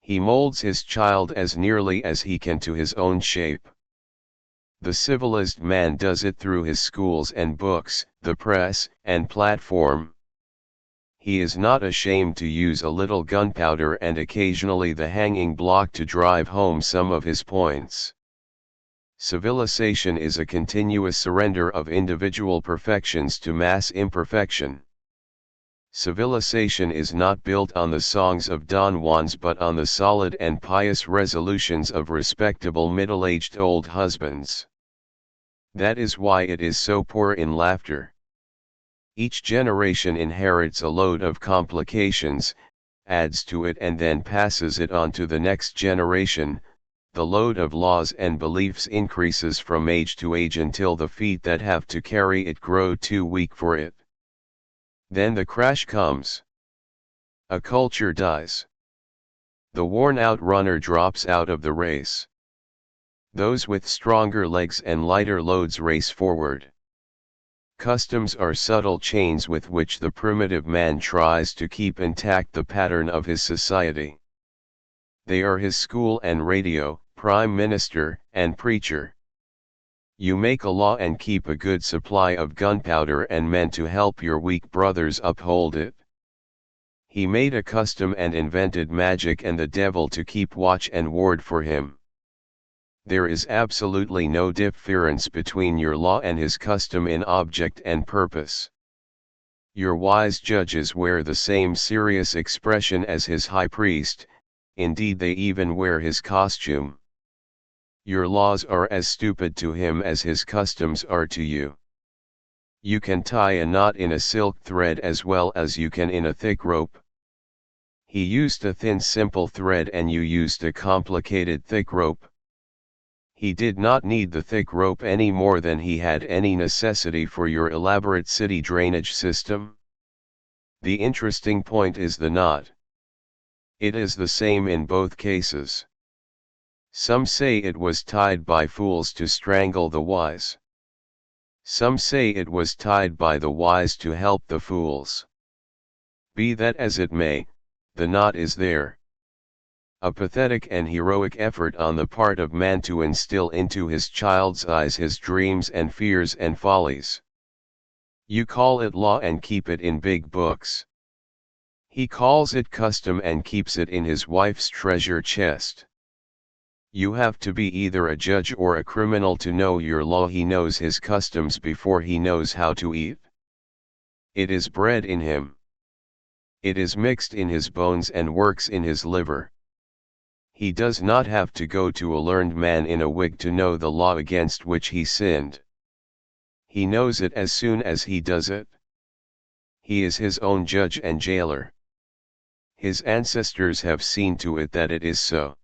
He molds his child as nearly as he can to his own shape. The civilized man does it through his schools and books, the press and platform. He is not ashamed to use a little gunpowder and occasionally the hanging block to drive home some of his points. Civilization is a continuous surrender of individual perfections to mass imperfection. Civilization is not built on the songs of Don Juans but on the solid and pious resolutions of respectable middle-aged old husbands. That is why it is so poor in laughter. Each generation inherits a load of complications, adds to it and then passes it on to the next generation. The load of laws and beliefs increases from age to age until the feet that have to carry it grow too weak for it. Then the crash comes. A culture dies. The worn-out runner drops out of the race. Those with stronger legs and lighter loads race forward. Customs are subtle chains with which the primitive man tries to keep intact the pattern of his society. They are his school and radio, prime minister and preacher. You make a law and keep a good supply of gunpowder and men to help your weak brothers uphold it. He made a custom and invented magic and the devil to keep watch and ward for him. There is absolutely no difference between your law and his custom in object and purpose. Your wise judges wear the same serious expression as his high priest, indeed they even wear his costume. Your laws are as stupid to him as his customs are to you. You can tie a knot in a silk thread as well as you can in a thick rope. He used a thin simple thread and you used a complicated thick rope. He did not need the thick rope any more than he had any necessity for your elaborate city drainage system. The interesting point is the knot. It is the same in both cases. Some say it was tied by fools to strangle the wise. Some say it was tied by the wise to help the fools. Be that as it may, the knot is there. A pathetic and heroic effort on the part of man to instill into his child's eyes his dreams and fears and follies. You call it law and keep it in big books. He calls it custom and keeps it in his wife's treasure chest. You have to be either a judge or a criminal to know your law. He knows his customs before he knows how to eat. It is bred in him. It is mixed in his bones and works in his liver. He does not have to go to a learned man in a wig to know the law against which he sinned. He knows it as soon as he does it. He is his own judge and jailer. His ancestors have seen to it that it is so.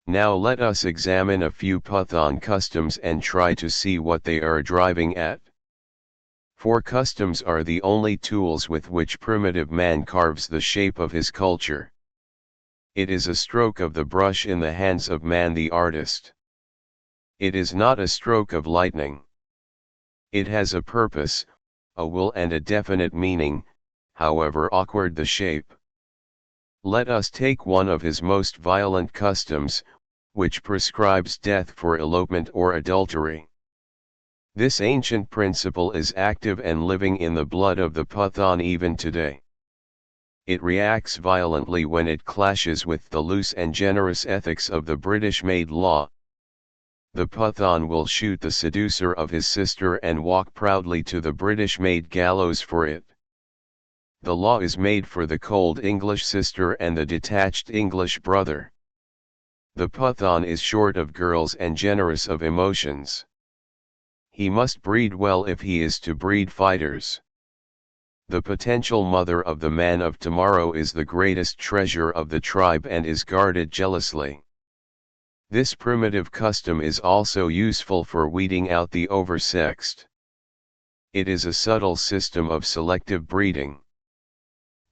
Now let us examine a few Pathan customs and try to see what they are driving at. For customs are the only tools with which primitive man carves the shape of his culture. It is a stroke of the brush in the hands of man the artist. It is not a stroke of lightning. It has a purpose, a will and a definite meaning, however awkward the shape. Let us take one of his most violent customs, which prescribes death for elopement or adultery. This ancient principle is active and living in the blood of the Pathan even today. It reacts violently when it clashes with the loose and generous ethics of the British-made law. The Pathan will shoot the seducer of his sister and walk proudly to the British-made gallows for it. The law is made for the cold English sister and the detached English brother. The Pathan is short of girls and generous of emotions. He must breed well if he is to breed fighters. The potential mother of the man of tomorrow is the greatest treasure of the tribe and is guarded jealously. This primitive custom is also useful for weeding out the oversexed. It is a subtle system of selective breeding.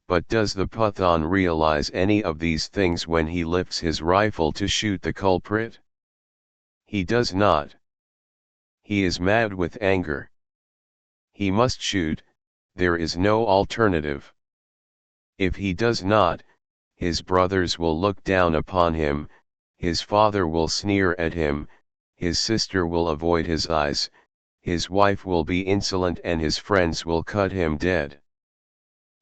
But does the Pathan realize any of these things when he lifts his rifle to shoot the culprit? He does not. He is mad with anger. He must shoot, there is no alternative. If he does not, his brothers will look down upon him, his father will sneer at him, his sister will avoid his eyes, his wife will be insolent and his friends will cut him dead.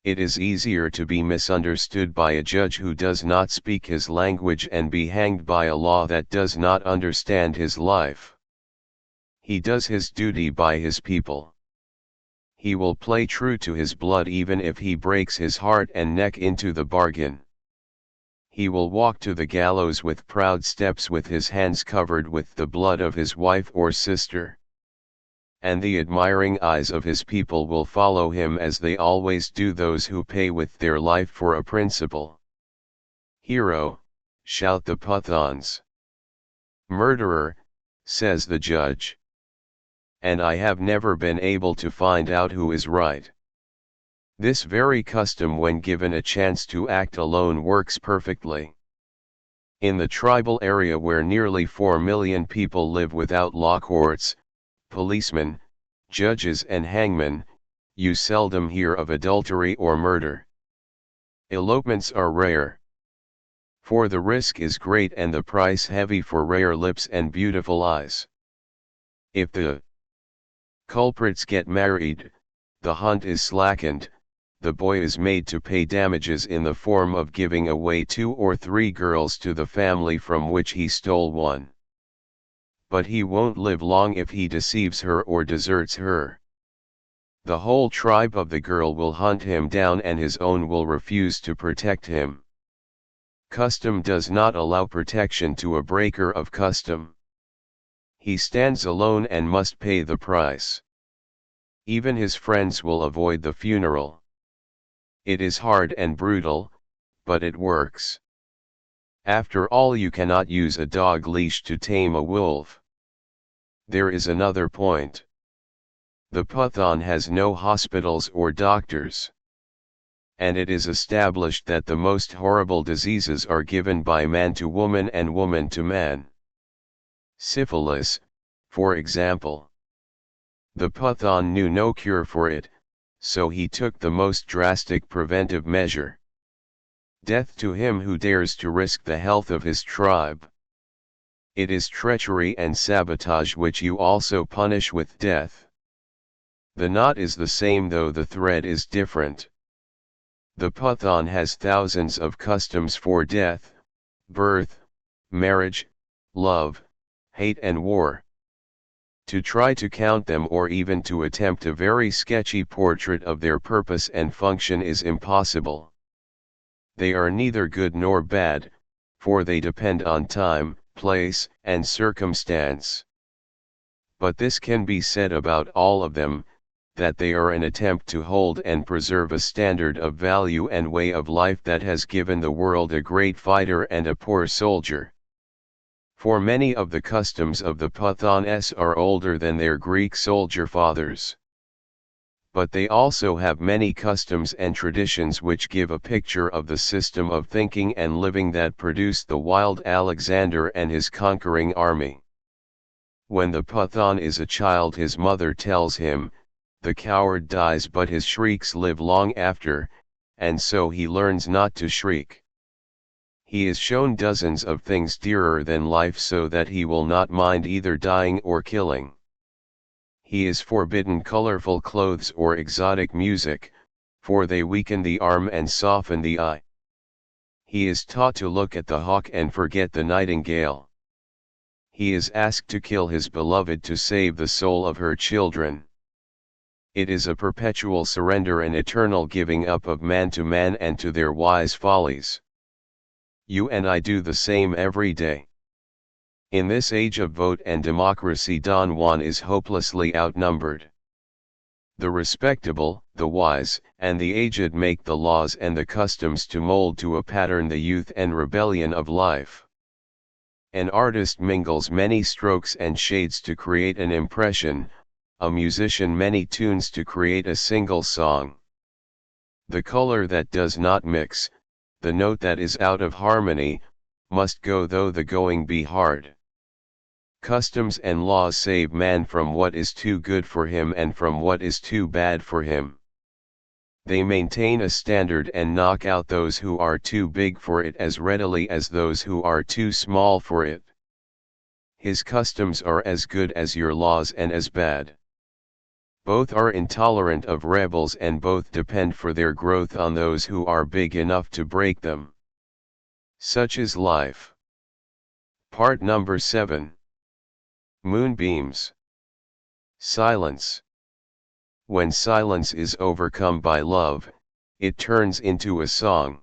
It is easier to be misunderstood by a judge who does not speak his language and be hanged by a law that does not understand his life. He does his duty by his people. He will play true to his blood even if he breaks his heart and neck into the bargain. He will walk to the gallows with proud steps with his hands covered with the blood of his wife or sister. And the admiring eyes of his people will follow him as they always do those who pay with their life for a principle. Hero, shout the Pathans. Murderer, says the judge. And I have never been able to find out who is right. This very custom when given a chance to act alone works perfectly. In the tribal area where nearly 4 million people live without law courts, policemen, judges and hangmen, you seldom hear of adultery or murder. Elopements are rare. For the risk is great and the price heavy for rare lips and beautiful eyes. If the culprits get married, the hunt is slackened, the boy is made to pay damages in the form of giving away 2 or 3 girls to the family from which he stole one. But he won't live long if he deceives her or deserts her. The whole tribe of the girl will hunt him down and his own will refuse to protect him. Custom does not allow protection to a breaker of custom. He stands alone and must pay the price. Even his friends will avoid the funeral. It is hard and brutal, but it works. After all, you cannot use a dog leash to tame a wolf. There is another point. The Pathan has no hospitals or doctors. And it is established that the most horrible diseases are given by man to woman and woman to man. Syphilis, for example. The Pathan knew no cure for it, so he took the most drastic preventive measure. Death to him who dares to risk the health of his tribe. It is treachery and sabotage which you also punish with death. The knot is the same though the thread is different. The Pathan has thousands of customs for death, birth, marriage, love, hate and war. To try to count them or even to attempt a very sketchy portrait of their purpose and function is impossible. They are neither good nor bad, for they depend on time, place, and circumstance. But this can be said about all of them, that they are an attempt to hold and preserve a standard of value and way of life that has given the world a great fighter and a poor soldier. For many of the customs of the Pathans are older than their Greek soldier fathers. But they also have many customs and traditions which give a picture of the system of thinking and living that produced the wild Alexander and his conquering army. When the Pathan is a child, his mother tells him, "The coward dies but his shrieks live long after," and so he learns not to shriek. He is shown dozens of things dearer than life so that he will not mind either dying or killing. He is forbidden colorful clothes or exotic music, for they weaken the arm and soften the eye. He is taught to look at the hawk and forget the nightingale. He is asked to kill his beloved to save the soul of her children. It is a perpetual surrender and eternal giving up of man to man and to their wise follies. You and I do the same every day. In this age of vote and democracy, Don Juan is hopelessly outnumbered. The respectable, the wise, and the aged make the laws and the customs to mold to a pattern the youth and rebellion of life. An artist mingles many strokes and shades to create an impression, a musician many tunes to create a single song. The color that does not mix, the note that is out of harmony, must go though the going be hard. Customs and laws save man from what is too good for him and from what is too bad for him. They maintain a standard and knock out those who are too big for it as readily as those who are too small for it. His customs are as good as your laws and as bad. Both are intolerant of rebels and both depend for their growth on those who are big enough to break them. Such is life. Part number 7. Moonbeams. Silence. When silence is overcome by love, it turns into a song.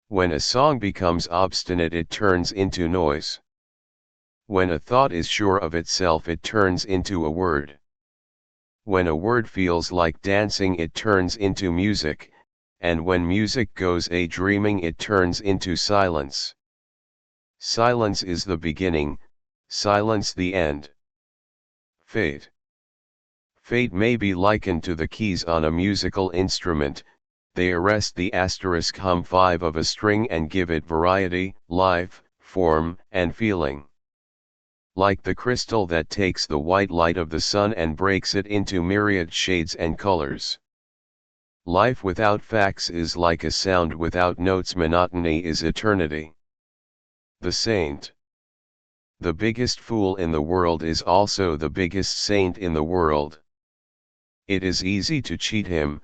When a song becomes obstinate, it turns into noise. When a thought is sure of itself, it turns into a word. When a word feels like dancing, it turns into music, and when music goes a dreaming, it turns into silence. Silence is the beginning, silence the end. Fate. Fate may be likened to the keys on a musical instrument. They arrest the asterisk hum 5 of a string and give it variety, life, form, and feeling. like the crystal that takes the white light of the sun and breaks it into myriad shades and colors. Life without facts is like a sound without notes. Monotony is eternity. The saint. The biggest fool in the world is also the biggest saint in the world. It is easy to cheat him,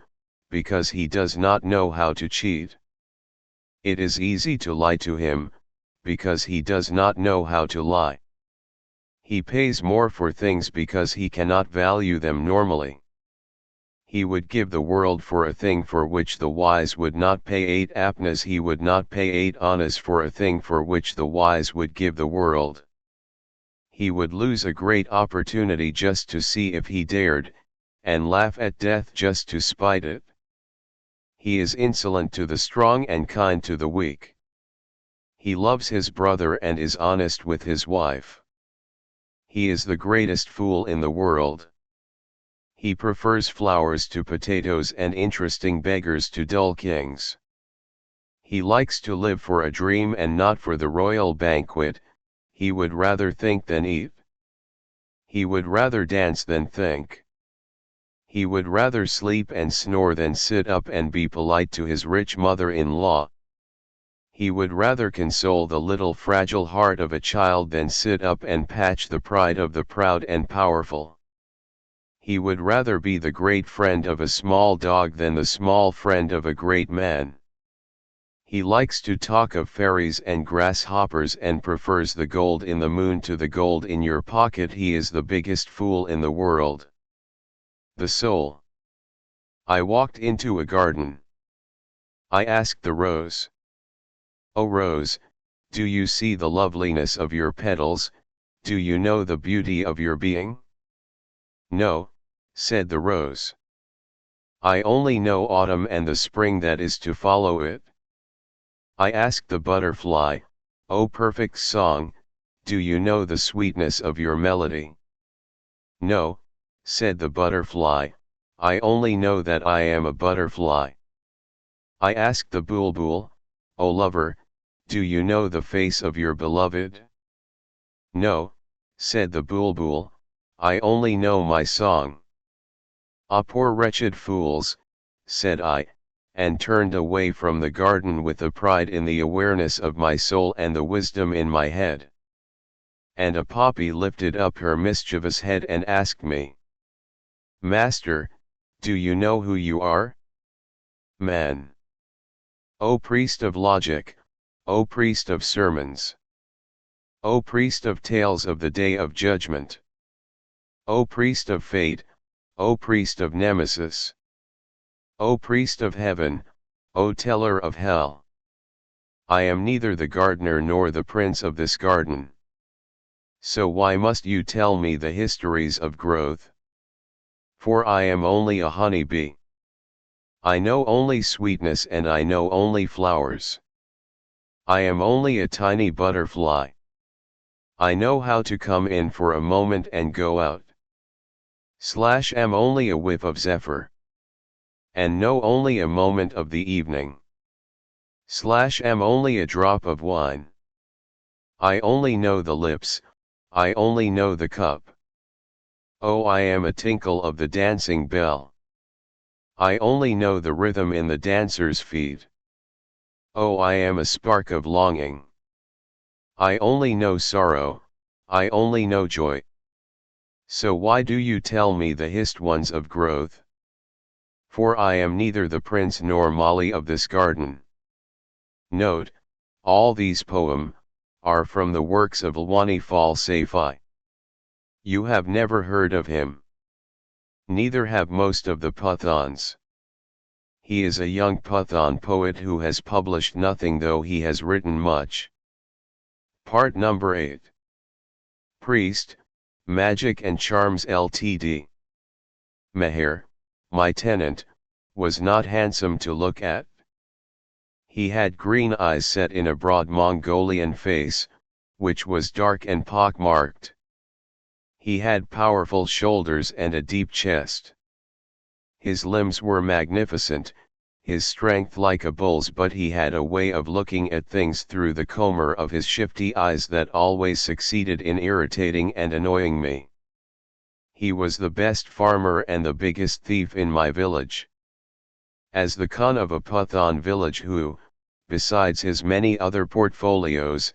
because he does not know how to cheat. It is easy to lie to him, because he does not know how to lie. He pays more for things because he cannot value them normally. He would give the world for a thing for which the wise would not pay 8 apnas. He would not pay 8 annas for a thing for which the wise would give the world. He would lose a great opportunity just to see if he dared, and laugh at death just to spite it. He is insolent to the strong and kind to the weak. He loves his brother and is honest with his wife. He is the greatest fool in the world. He prefers flowers to potatoes and interesting beggars to dull kings. He likes to live for a dream and not for the royal banquet. He would rather think than eat. He would rather dance than think. He would rather sleep and snore than sit up and be polite to his rich mother-in-law. He would rather console the little fragile heart of a child than sit up and patch the pride of the proud and powerful. He would rather be the great friend of a small dog than the small friend of a great man. He likes to talk of fairies and grasshoppers and prefers the gold in the moon to the gold in your pocket. He is the biggest fool in the world. The soul. I walked into a garden. I asked the rose, "Oh rose, do you see the loveliness of your petals? Do you know the beauty of your being?" "No," said the rose. "I only know autumn and the spring that is to follow it." I asked the butterfly, "O perfect song, do you know the sweetness of your melody?" "No," said the butterfly, "I only know that I am a butterfly." I asked the bulbul, "O lover, do you know the face of your beloved?" "No," said the bulbul, "I only know my song." "Ah, poor wretched fools," said I, and turned away from the garden with the pride in the awareness of my soul and the wisdom in my head. And a poppy lifted up her mischievous head and asked me, "Master, do you know who you are?" "Man." "O priest of logic, O priest of sermons, O priest of tales of the day of judgment, O priest of fate, O priest of nemesis, O priest of heaven, O teller of hell. I am neither the gardener nor the prince of this garden. So why must you tell me the histories of growth? For I am only a honey bee. I know only sweetness and I know only flowers. I am only a tiny butterfly. I know how to come in for a moment and go out. Am only a whiff of zephyr. And know only a moment of the evening. Am only a drop of wine. I only know the lips, I only know the cup. Oh, I am a tinkle of the dancing bell. I only know the rhythm in the dancer's feet. Oh, I am a spark of longing. I only know sorrow, I only know joy. So why do you tell me the hissed ones of growth? For I am neither the prince nor Molly of this garden. Note, all these poems are from the works of Lwani Falsafi. You have never heard of him. Neither have most of the Pathans. He is a young Pathan poet who has published nothing though he has written much. Part number 8. Priest, Magic and Charms Ltd. Meher, my tenant, was not handsome to look at. He had green eyes set in a broad Mongolian face, which was dark and pock-marked. He had powerful shoulders and a deep chest. His limbs were magnificent, his strength like a bull's, but he had a way of looking at things through the comber of his shifty eyes that always succeeded in irritating and annoying me. He was the best farmer and the biggest thief in my village. As the Khan of a Pathan village who, besides his many other portfolios,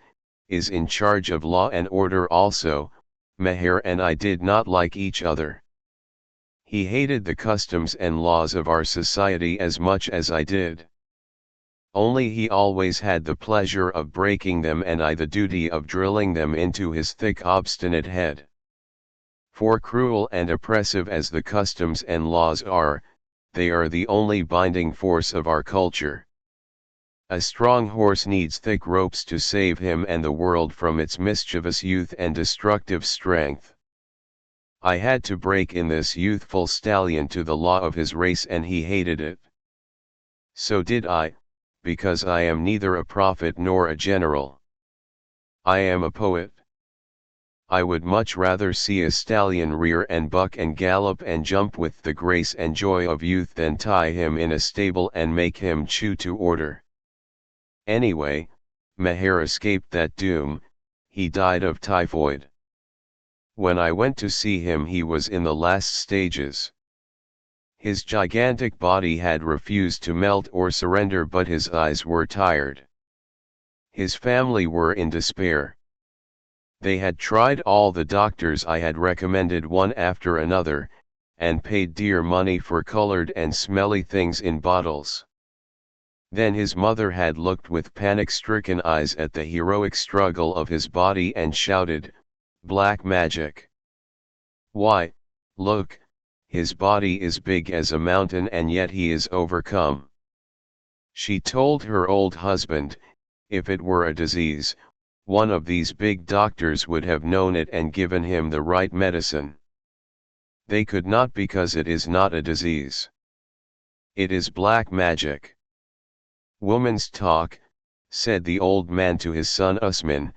is in charge of law and order also, Meher and I did not like each other. He hated the customs and laws of our society as much as I did. Only he always had the pleasure of breaking them and I the duty of drilling them into his thick obstinate head. For cruel and oppressive as the customs and laws are, they are the only binding force of our culture. A strong horse needs thick ropes to save him and the world from its mischievous youth and destructive strength. I had to break in this youthful stallion to the law of his race, and he hated it. So did I, because I am neither a prophet nor a general. I am a poet. I would much rather see a stallion rear and buck and gallop and jump with the grace and joy of youth than tie him in a stable and make him chew to order. Anyway, Meher escaped that doom. He died of typhoid. When I went to see him, he was in the last stages. His gigantic body had refused to melt or surrender, but his eyes were tired. His family were in despair. They had tried all the doctors I had recommended one after another, and paid dear money for colored and smelly things in bottles. Then his mother had looked with panic-stricken eyes at the heroic struggle of his body and shouted, "Black magic! Why, look, his body is big as a mountain and yet he is overcome." She told her old husband, if it were a disease, one of these big doctors would have known it and given him the right medicine. They could not, because it is not a disease. It is black magic. "Woman's talk," said the old man to his son Usman,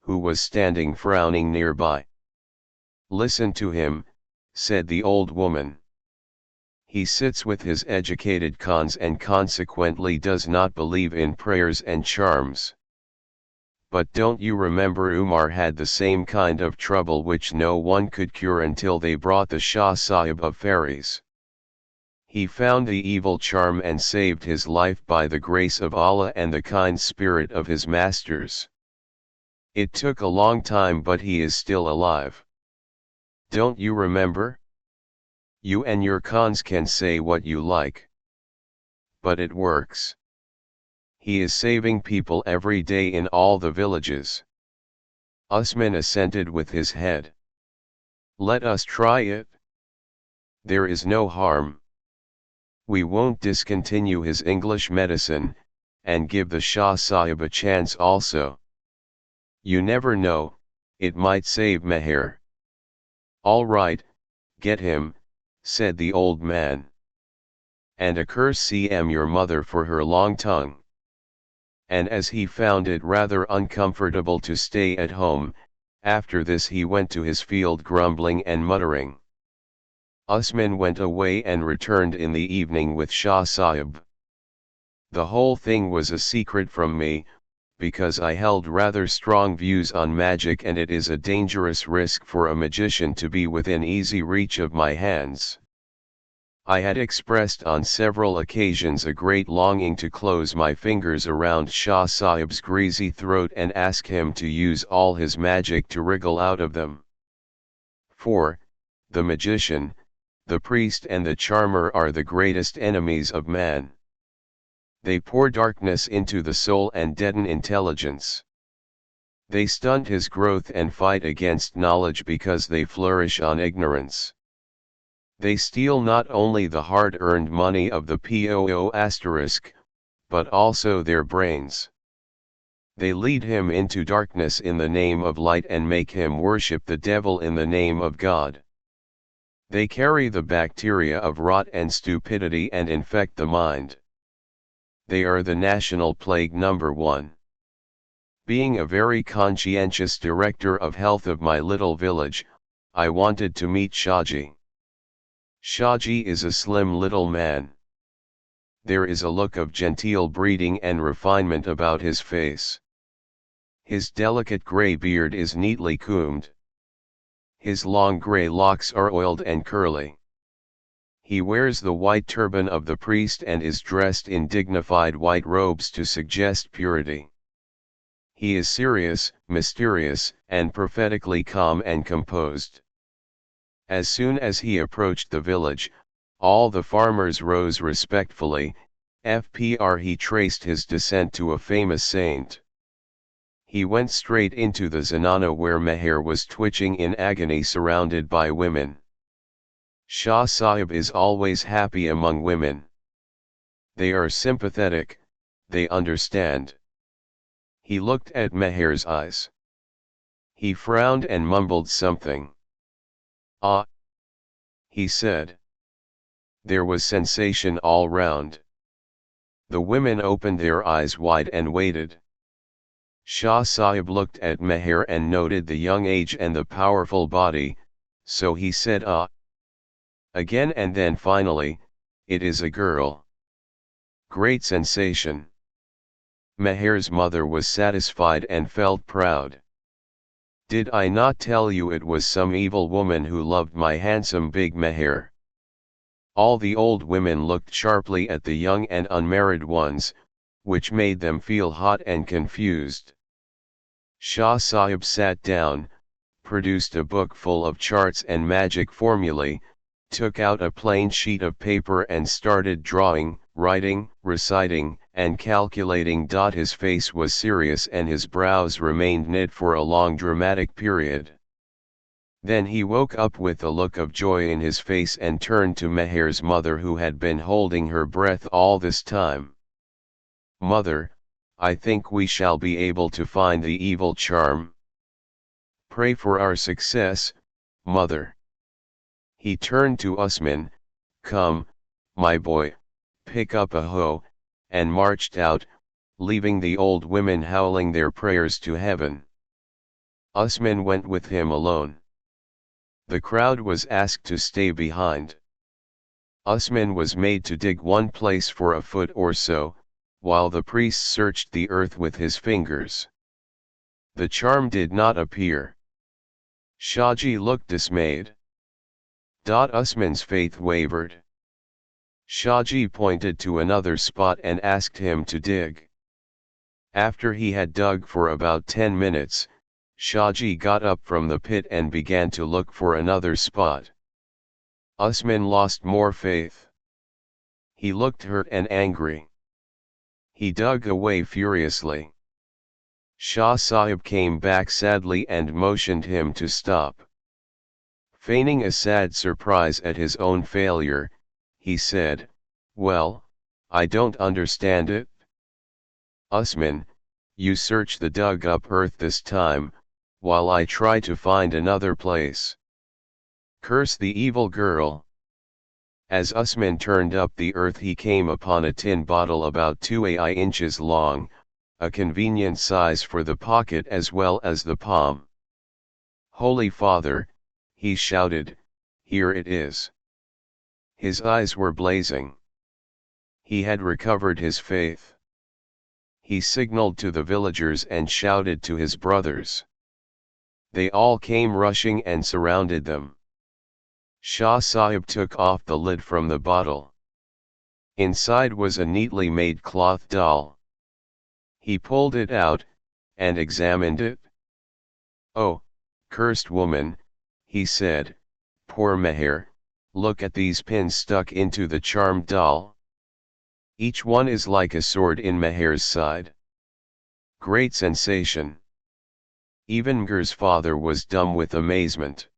who was standing frowning nearby. "Listen to him," said the old woman. "He sits with his educated Khans and consequently does not believe in prayers and charms. But don't you remember Umar had the same kind of trouble which no one could cure until they brought the Shah Sahib of fairies? He found the evil charm and saved his life by the grace of Allah and the kind spirit of his masters. It took a long time, but he is still alive. Don't you remember? You and your Khans can say what you like, but it works. He is saving people every day in all the villages." Usman assented with his head. "Let us try it. There is no harm. We won't discontinue his English medicine, and give the Shah Sahib a chance also. You never know, it might save Meher." "All right, get him," said the old man. "And a curse cm your mother for her long tongue." And as he found it rather uncomfortable to stay at home, after this he went to his field grumbling and muttering. Usman went away and returned in the evening with Shah Sahib. The whole thing was a secret from me, because I held rather strong views on magic, and it is a dangerous risk for a magician to be within easy reach of my hands. I had expressed on several occasions a great longing to close my fingers around Shah Sahib's greasy throat and ask him to use all his magic to wriggle out of them. For, the magician, the priest and the charmer are the greatest enemies of man. They pour darkness into the soul and deaden intelligence. They stunt his growth and fight against knowledge because they flourish on ignorance. They steal not only the hard-earned money of the POO*, but also their brains. They lead him into darkness in the name of light and make him worship the devil in the name of God. They carry the bacteria of rot and stupidity and infect the mind. They are the national plague number one. Being a very conscientious director of health of my little village, I wanted to meet Shahji. Shahji is a slim little man. there is a look of genteel breeding and refinement about his face. His delicate grey beard is neatly combed. His long grey locks are oiled and curly. He wears the white turban of the priest and is dressed in dignified white robes to suggest purity. He is serious, mysterious, and prophetically calm and composed. As soon as he approached the village, all the farmers rose respectfully. He traced his descent to a famous saint. He went straight into the zanana where Meher was twitching in agony surrounded by women. Shah Sahib is always happy among women. They are sympathetic, they understand. He looked at Meher's eyes. He frowned and mumbled something. Ah, he said. There was sensation all round. The women opened their eyes wide and waited. Shah Sahib looked at Meher and noted the young age and the powerful body, so he said ah. Again and then finally, it is a girl. Great sensation. Meher's mother was satisfied and felt proud. Did I not tell you it was some evil woman who loved my handsome big Meher? All the old women looked sharply at the young and unmarried ones, which made them feel hot and confused. Shah Sahib sat down, produced a book full of charts and magic formulae, took out a plain sheet of paper and started drawing, writing, reciting, and calculating. His face was serious and his brows remained knit for a long dramatic period. Then he woke up with a look of joy in his face and turned to Meher's mother, who had been holding her breath all this time. Mother, I think we shall be able to find the evil charm. Pray for our success, mother. He turned to Usman. Come, my boy, pick up a hoe, and marched out, leaving the old women howling their prayers to heaven. Usman went with him alone. The crowd was asked to stay behind. Usman was made to dig one place for a foot or so, while the priest searched the earth with his fingers. The charm did not appear. Shahji looked dismayed. Usman's faith wavered. Shahji pointed to another spot and asked him to dig. After he had dug for about 10 minutes, Shahji got up from the pit and began to look for another spot. Usman lost more faith. He looked hurt and angry. He dug away furiously. Shah Sahib came back sadly and motioned him to stop. Feigning a sad surprise at his own failure, he said, "Well, I don't understand it." "Usman, you search the dug-up earth this time, while I try to find another place." "Curse the evil girl." As Usman turned up the earth, he came upon a tin bottle about 2 inches long, a convenient size for the pocket as well as the palm. "Holy Father," he shouted, "here it is." His eyes were blazing. He had recovered his faith. He signaled to the villagers and shouted to his brothers. They all came rushing and surrounded them. Shah Sahib took off the lid from the bottle. Inside was a neatly made cloth doll. He pulled it out, and examined it. "Oh, cursed woman," he said, "poor Meher, look at these pins stuck into the charmed doll. Each one is like a sword in Meher's side." Great sensation. Even Meher's father was dumb with amazement.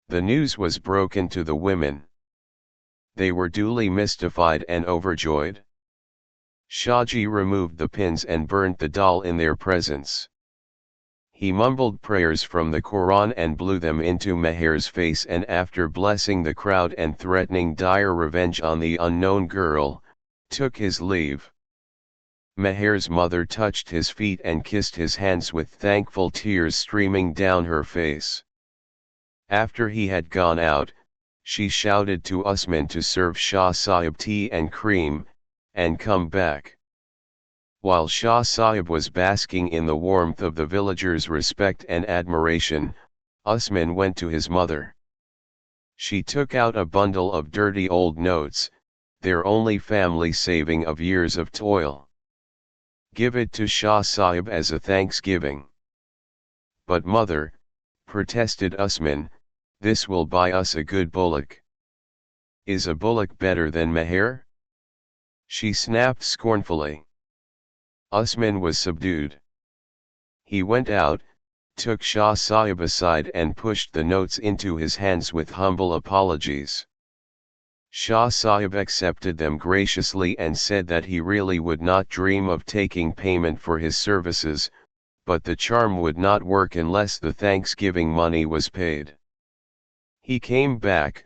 The news was broken to the women. They were duly mystified and overjoyed. Shahji removed the pins and burnt the doll in their presence. He mumbled prayers from the Quran and blew them into Meher's face, and after blessing the crowd and threatening dire revenge on the unknown girl, took his leave. Meher's mother touched his feet and kissed his hands with thankful tears streaming down her face. After he had gone out, she shouted to Usman to serve Shah Sahib tea and cream, and come back. While Shah Sahib was basking in the warmth of the villagers' respect and admiration, Usman went to his mother. She took out a bundle of dirty old notes, their only family saving of years of toil. "Give it to Shah Sahib as a thanksgiving." "But mother," protested Usman, "this will buy us a good bullock." "Is a bullock better than meher?" she snapped scornfully. Usman was subdued. He went out, took Shah Sahib aside and pushed the notes into his hands with humble apologies. Shah Sahib accepted them graciously and said that he really would not dream of taking payment for his services, but the charm would not work unless the Thanksgiving money was paid. He came back,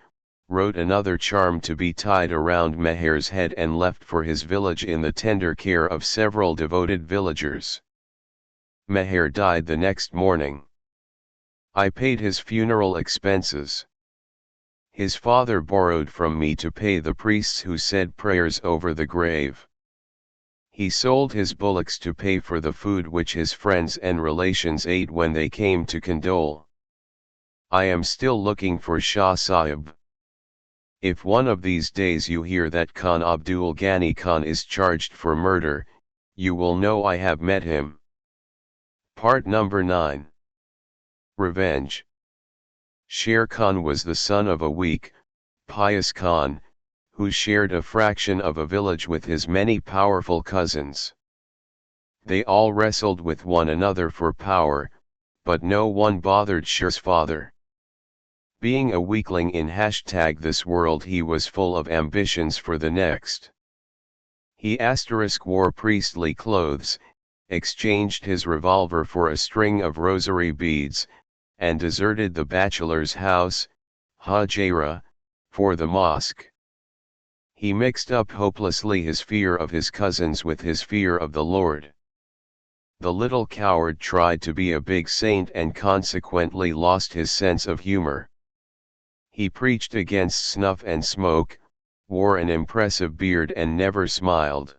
wrote another charm to be tied around Meher's head and left for his village in the tender care of several devoted villagers. Meher died the next morning. I paid his funeral expenses. His father borrowed from me to pay the priests who said prayers over the grave. He sold his bullocks to pay for the food which his friends and relations ate when they came to condole. I am still looking for Shah Sahib. If one of these days you hear that Khan Abdul Ghani Khan is charged for murder, you will know I have met him. Part number 9. Revenge. Sher Khan was the son of a weak, pious Khan, who shared a fraction of a village with his many powerful cousins. They all wrestled with one another for power, but no one bothered Sher's father. Being a weakling in #this world, he was full of ambitions for the next. He wore priestly clothes, exchanged his revolver for a string of rosary beads, and deserted the bachelor's house, Hajira, for the mosque. He mixed up hopelessly his fear of his cousins with his fear of the Lord. The little coward tried to be a big saint and consequently lost his sense of humor. He preached against snuff and smoke, wore an impressive beard and never smiled.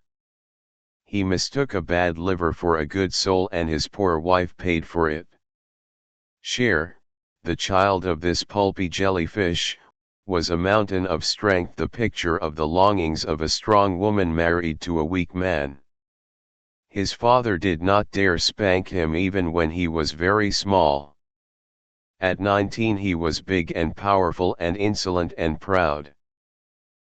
He mistook a bad liver for a good soul and his poor wife paid for it. Sher, the child of this pulpy jellyfish, was a mountain of strength, the picture of the longings of a strong woman married to a weak man. His father did not dare spank him even when he was very small. At 19 he was big and powerful and insolent and proud.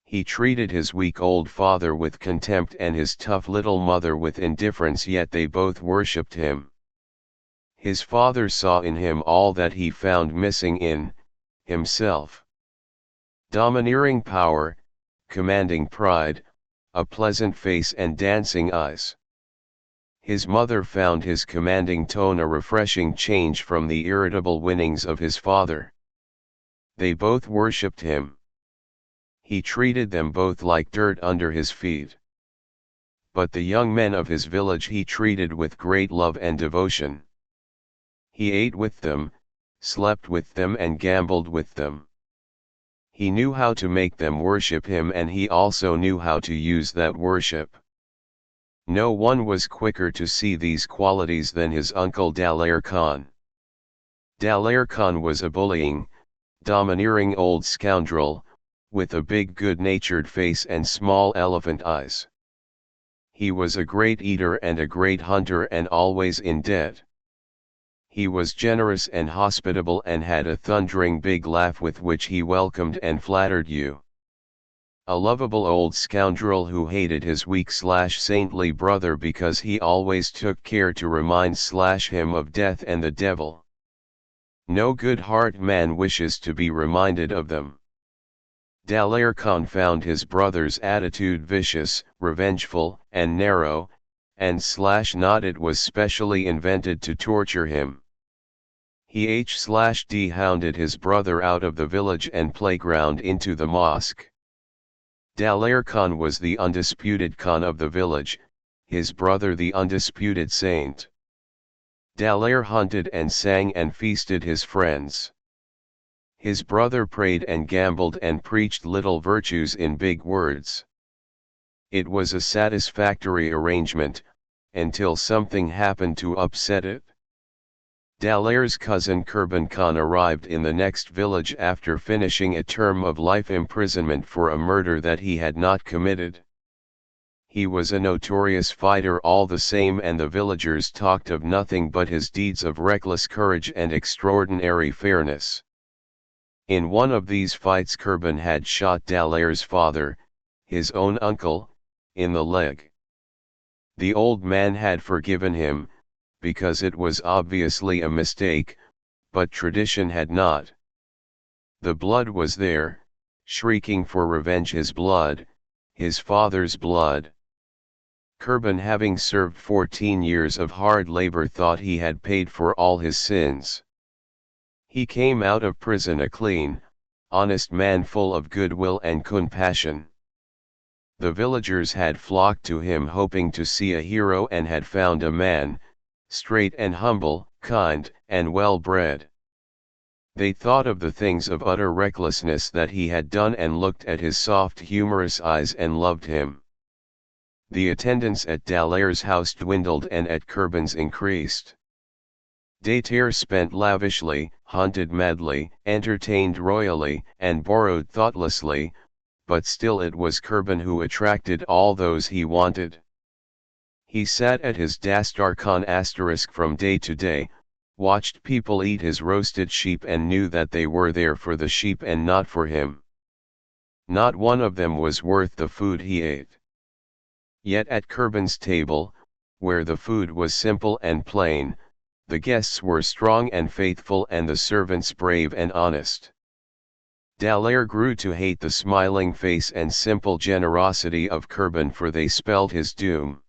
He treated his weak old father with contempt and his tough little mother with indifference, yet they both worshipped him. His father saw in him all that he found missing in himself. Domineering power, commanding pride, a pleasant face and dancing eyes. His mother found his commanding tone a refreshing change from the irritable winnings of his father. They both worshipped him. He treated them both like dirt under his feet. But the young men of his village he treated with great love and devotion. He ate with them, slept with them and gambled with them. He knew how to make them worship him, and he also knew how to use that worship. No one was quicker to see these qualities than his uncle Daler Khan. Daler Khan was a bullying, domineering old scoundrel, with a big good-natured face and small elephant eyes. He was a great eater and a great hunter and always in debt. He was generous and hospitable and had a thundering big laugh with which he welcomed and flattered you. A lovable old scoundrel who hated his weak/saintly brother because he always took care to remind/him of death and the devil. No good heart man wishes to be reminded of them. Daler Khan found his brother's attitude vicious, revengeful, and narrow, and/not it was specially invented to torture him. He h/d-hounded his brother out of the village and playground into the mosque. Daler Khan was the undisputed Khan of the village, his brother the undisputed saint. Daler hunted and sang and feasted his friends. His brother prayed and gambled and preached little virtues in big words. It was a satisfactory arrangement, until something happened to upset it. Dalaire's cousin Kurban Khan arrived in the next village after finishing a term of life imprisonment for a murder that he had not committed. He was a notorious fighter all the same, and the villagers talked of nothing but his deeds of reckless courage and extraordinary fairness. In one of these fights Kurban had shot Dalaire's father, his own uncle, in the leg. The old man had forgiven him, because it was obviously a mistake, but tradition had not. The blood was there, shrieking for revenge, his blood, his father's blood. Kurban, having served 14 years of hard labor, thought he had paid for all his sins. He came out of prison a clean, honest man full of goodwill and compassion. The villagers had flocked to him hoping to see a hero, and had found a man, straight and humble, kind and well-bred. They thought of the things of utter recklessness that he had done, and looked at his soft humorous eyes and loved him. The attendance at Dalaire's house dwindled and at Kurban's increased. Dataire spent lavishly, hunted madly, entertained royally, and borrowed thoughtlessly, but still it was Kurban who attracted all those he wanted. He sat at his dastarkhan from day to day, watched people eat his roasted sheep, and knew that they were there for the sheep and not for him. Not one of them was worth the food he ate. Yet at Kurban's table, where the food was simple and plain, the guests were strong and faithful, and the servants brave and honest. Dalaire grew to hate the smiling face and simple generosity of Kurban, for they spelled his doom.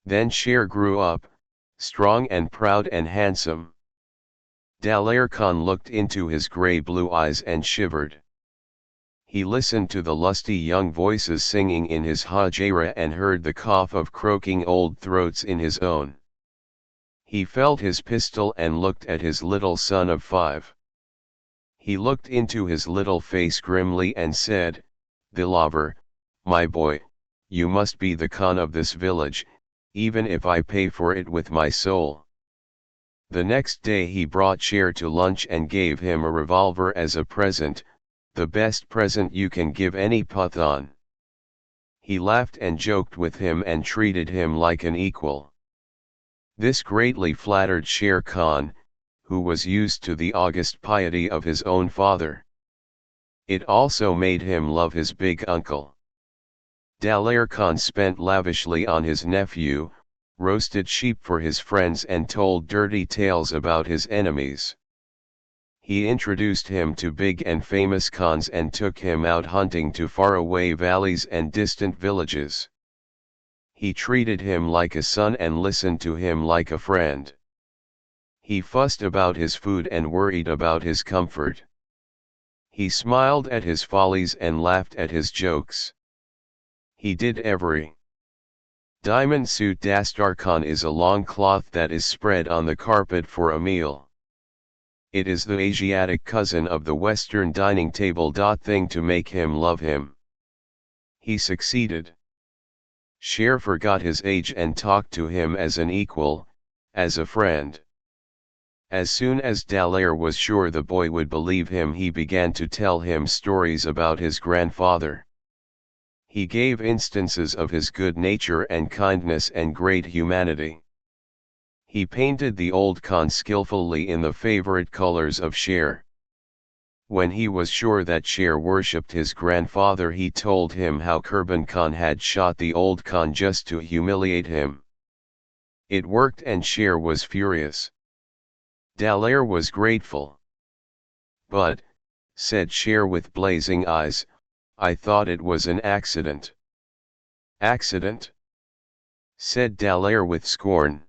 Then Sher grew up, strong and proud and handsome. Dalaire Khan looked into his grey-blue eyes and shivered. He listened to the lusty young voices singing in his hajira, and heard the cough of croaking old throats in his own. He felt his pistol and looked at his little son of 5. He looked into his little face grimly and said, "Dilaver, my boy, you must be the Khan of this village, even if I pay for it with my soul." The next day he brought Sher to lunch and gave him a revolver as a present, the best present you can give any Pathan. He laughed and joked with him and treated him like an equal. This greatly flattered Sher Khan, who was used to the august piety of his own father. It also made him love his big uncle. Dalaire Khan spent lavishly on his nephew, roasted sheep for his friends, and told dirty tales about his enemies. He introduced him to big and famous Khans and took him out hunting to faraway valleys and distant villages. He treated him like a son and listened to him like a friend. He fussed about his food and worried about his comfort. He smiled at his follies and laughed at his jokes. He did every. Diamond suit dastarkhan is a long cloth that is spread on the carpet for a meal. It is the Asiatic cousin of the Western dining table. Thing to make him love him. He succeeded. Sher forgot his age and talked to him as an equal, as a friend. As soon as Dalaire was sure the boy would believe him, he began to tell him stories about his grandfather. He gave instances of his good nature and kindness and great humanity. He painted the old Khan skillfully in the favorite colors of Sher. When he was sure that Sher worshipped his grandfather, he told him how Kurban Khan had shot the old Khan just to humiliate him. It worked and Sher was furious. Dalaire was grateful. "But," said Sher with blazing eyes, "I thought it was an accident." "Accident?" said Dalaire with scorn.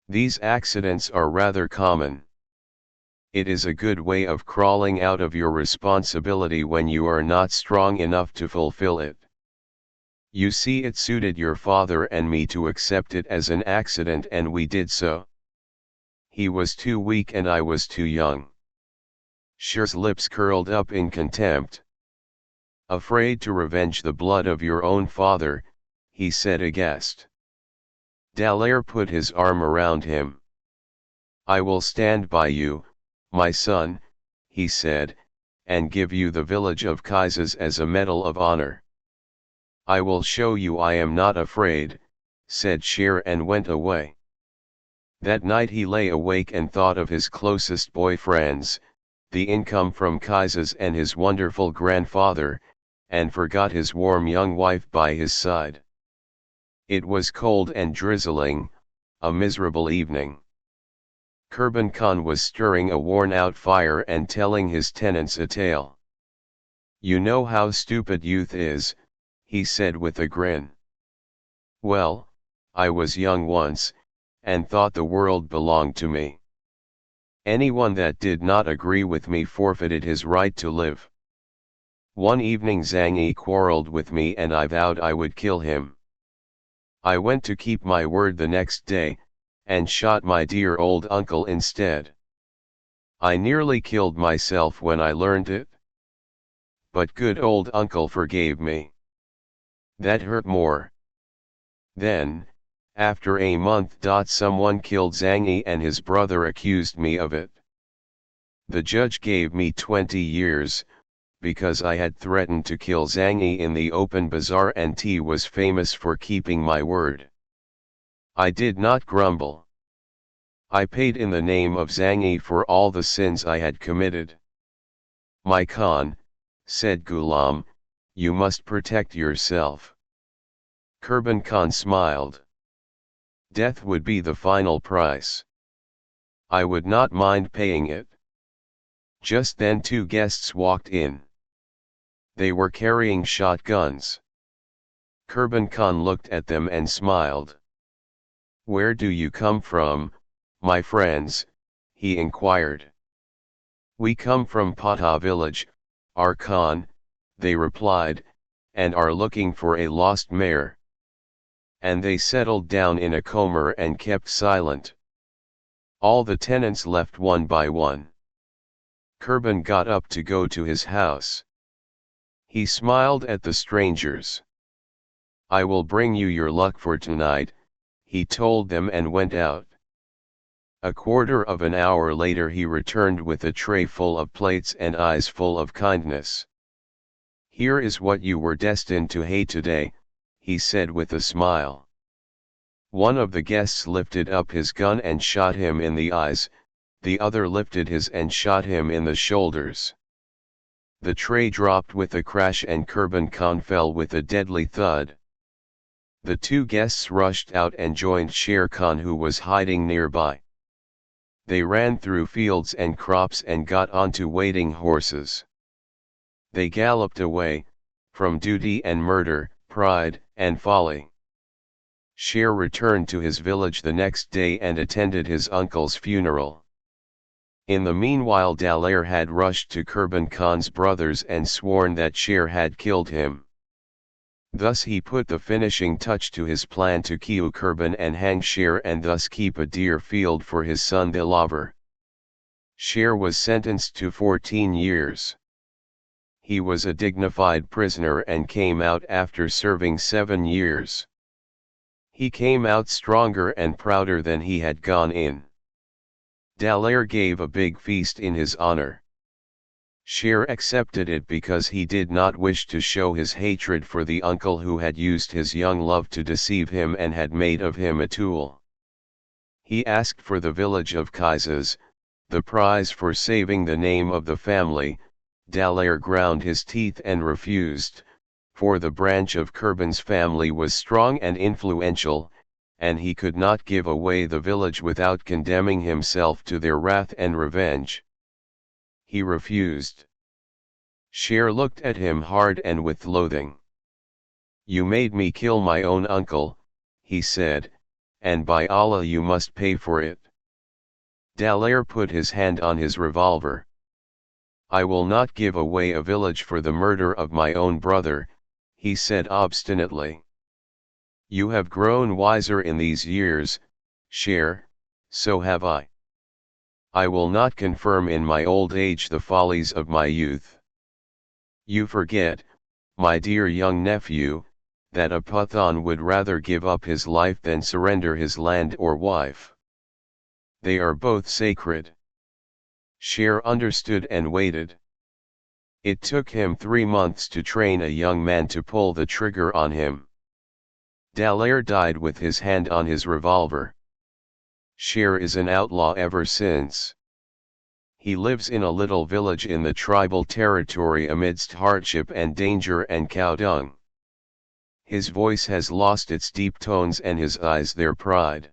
"These accidents are rather common. It is a good way of crawling out of your responsibility when you are not strong enough to fulfill it. You see, it suited your father and me to accept it as an accident, and we did so. He was too weak and I was too young." Sher's lips curled up in contempt. Afraid to revenge the blood of your own father, he said aghast. Dallaire put his arm around him. I will stand by you, my son, he said, and give you the village of Kaisers as a medal of honor. I will show you I am not afraid, said Sher and went away. That night he lay awake and thought of his closest boyfriends, the income from Kaisers and his wonderful grandfather, and forgot his warm young wife by his side. It was cold and drizzling, a miserable evening. Kurban Khan was stirring a worn-out fire and telling his tenants a tale. You know how stupid youth is, he said with a grin. Well, I was young once, and thought the world belonged to me. Anyone that did not agree with me forfeited his right to live. One evening Zhang Yi quarreled with me and I vowed I would kill him. I went to keep my word the next day, and shot my dear old uncle instead. I nearly killed myself when I learned it. But good old uncle forgave me. That hurt more. Then, after a month, someone killed Zhang Yi and his brother accused me of it. The judge gave me 20 years, because I had threatened to kill Zhang Yi in the open bazaar and he was famous for keeping my word. I did not grumble. I paid in the name of Zhang Yi for all the sins I had committed. My Khan, said Ghulam, you must protect yourself. Kurban Khan smiled. Death would be the final price. I would not mind paying it. Just then two guests walked in. They were carrying shotguns. Kurban Khan looked at them and smiled. Where do you come from, my friends? He inquired. We come from Pathan village, our Khan, they replied, and are looking for a lost mare. And they settled down in a corner and kept silent. All the tenants left one by one. Kurban got up to go to his house. He smiled at the strangers. I will bring you your luck for tonight, he told them and went out. A quarter of an hour later he returned with a tray full of plates and eyes full of kindness. Here is what you were destined to hate today, he said with a smile. One of the guests lifted up his gun and shot him in the eyes, the other lifted his and shot him in the shoulders. The tray dropped with a crash and Kurban Khan fell with a deadly thud. The two guests rushed out and joined Sher Khan who was hiding nearby. They ran through fields and crops and got onto waiting horses. They galloped away, from duty and murder, pride and folly. Sher returned to his village the next day and attended his uncle's funeral. In the meanwhile Dallaire had rushed to Kurban Khan's brothers and sworn that Sher had killed him. Thus he put the finishing touch to his plan to kill Kurban and hang Sher and thus keep a deer field for his son Dilaver. Sher was sentenced to 14 years. He was a dignified prisoner and came out after serving 7 years. He came out stronger and prouder than he had gone in. Dallaire gave a big feast in his honor. Sher accepted it because he did not wish to show his hatred for the uncle who had used his young love to deceive him and had made of him a tool. He asked for the village of Kaisers, the prize for saving the name of the family. Dallaire ground his teeth and refused, for the branch of Kurban's family was strong and influential, and he could not give away the village without condemning himself to their wrath and revenge. He refused. Sher looked at him hard and with loathing. You made me kill my own uncle, he said, and by Allah you must pay for it. Dallaire put his hand on his revolver. I will not give away a village for the murder of my own brother, he said obstinately. You have grown wiser in these years, Sher, so have I. I will not confirm in my old age the follies of my youth. You forget, my dear young nephew, that a Pathan would rather give up his life than surrender his land or wife. They are both sacred. Sher understood and waited. It took him 3 months to train a young man to pull the trigger on him. Dallaire died with his hand on his revolver. Sher is an outlaw ever since. He lives in a little village in the tribal territory amidst hardship and danger and cow dung. His voice has lost its deep tones and his eyes their pride.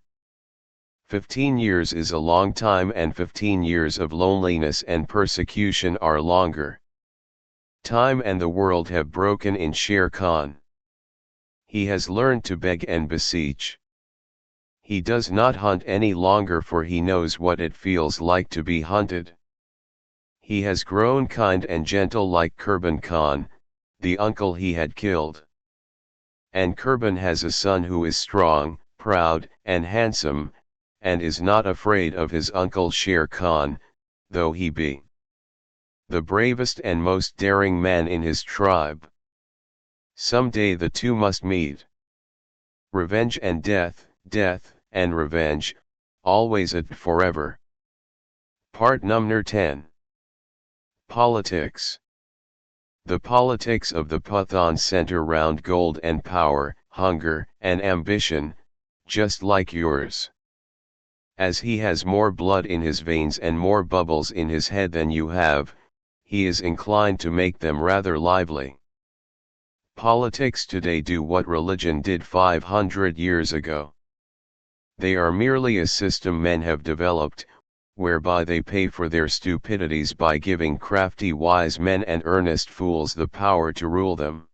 15 years is a long time, and 15 years of loneliness and persecution are longer. Time and the world have broken in Sher Khan. He has learned to beg and beseech. He does not hunt any longer, for he knows what it feels like to be hunted. He has grown kind and gentle like Kurban Khan, the uncle he had killed. And Kurban has a son who is strong, proud, and handsome, and is not afraid of his uncle Sher Khan, though he be the bravest and most daring man in his tribe. Some day the two must meet. Revenge and death, death and revenge, always and forever. Part number 10. Politics. The politics of the Pathans center round gold and power, hunger and ambition, just like yours. As he has more blood in his veins and more bubbles in his head than you have, he is inclined to make them rather lively. Politics today do what religion did 500 years ago. They are merely a system men have developed, whereby they pay for their stupidities by giving crafty wise men and earnest fools the power to rule them.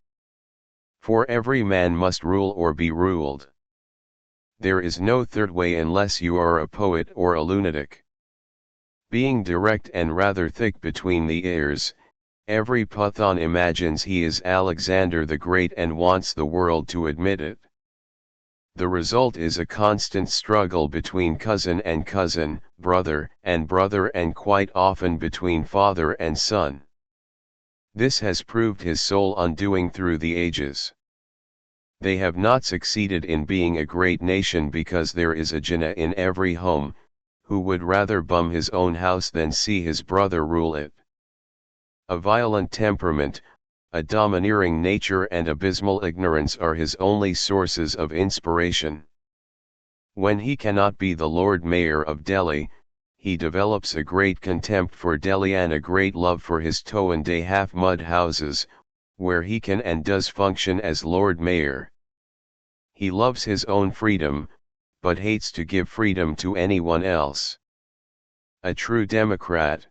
For every man must rule or be ruled. There is no third way unless you are a poet or a lunatic. Being direct and rather thick between the ears, every Pathan imagines he is Alexander the Great and wants the world to admit it. The result is a constant struggle between cousin and cousin, brother, and quite often between father and son. This has proved his sole undoing through the ages. They have not succeeded in being a great nation because there is a Jinnah in every home, who would rather bum his own house than see his brother rule it. A violent temperament, a domineering nature and abysmal ignorance are his only sources of inspiration. When he cannot be the Lord Mayor of Delhi, he develops a great contempt for Delhi and a great love for his two-and-a half mud houses, where he can and does function as Lord Mayor. He loves his own freedom, but hates to give freedom to anyone else. A true Democrat.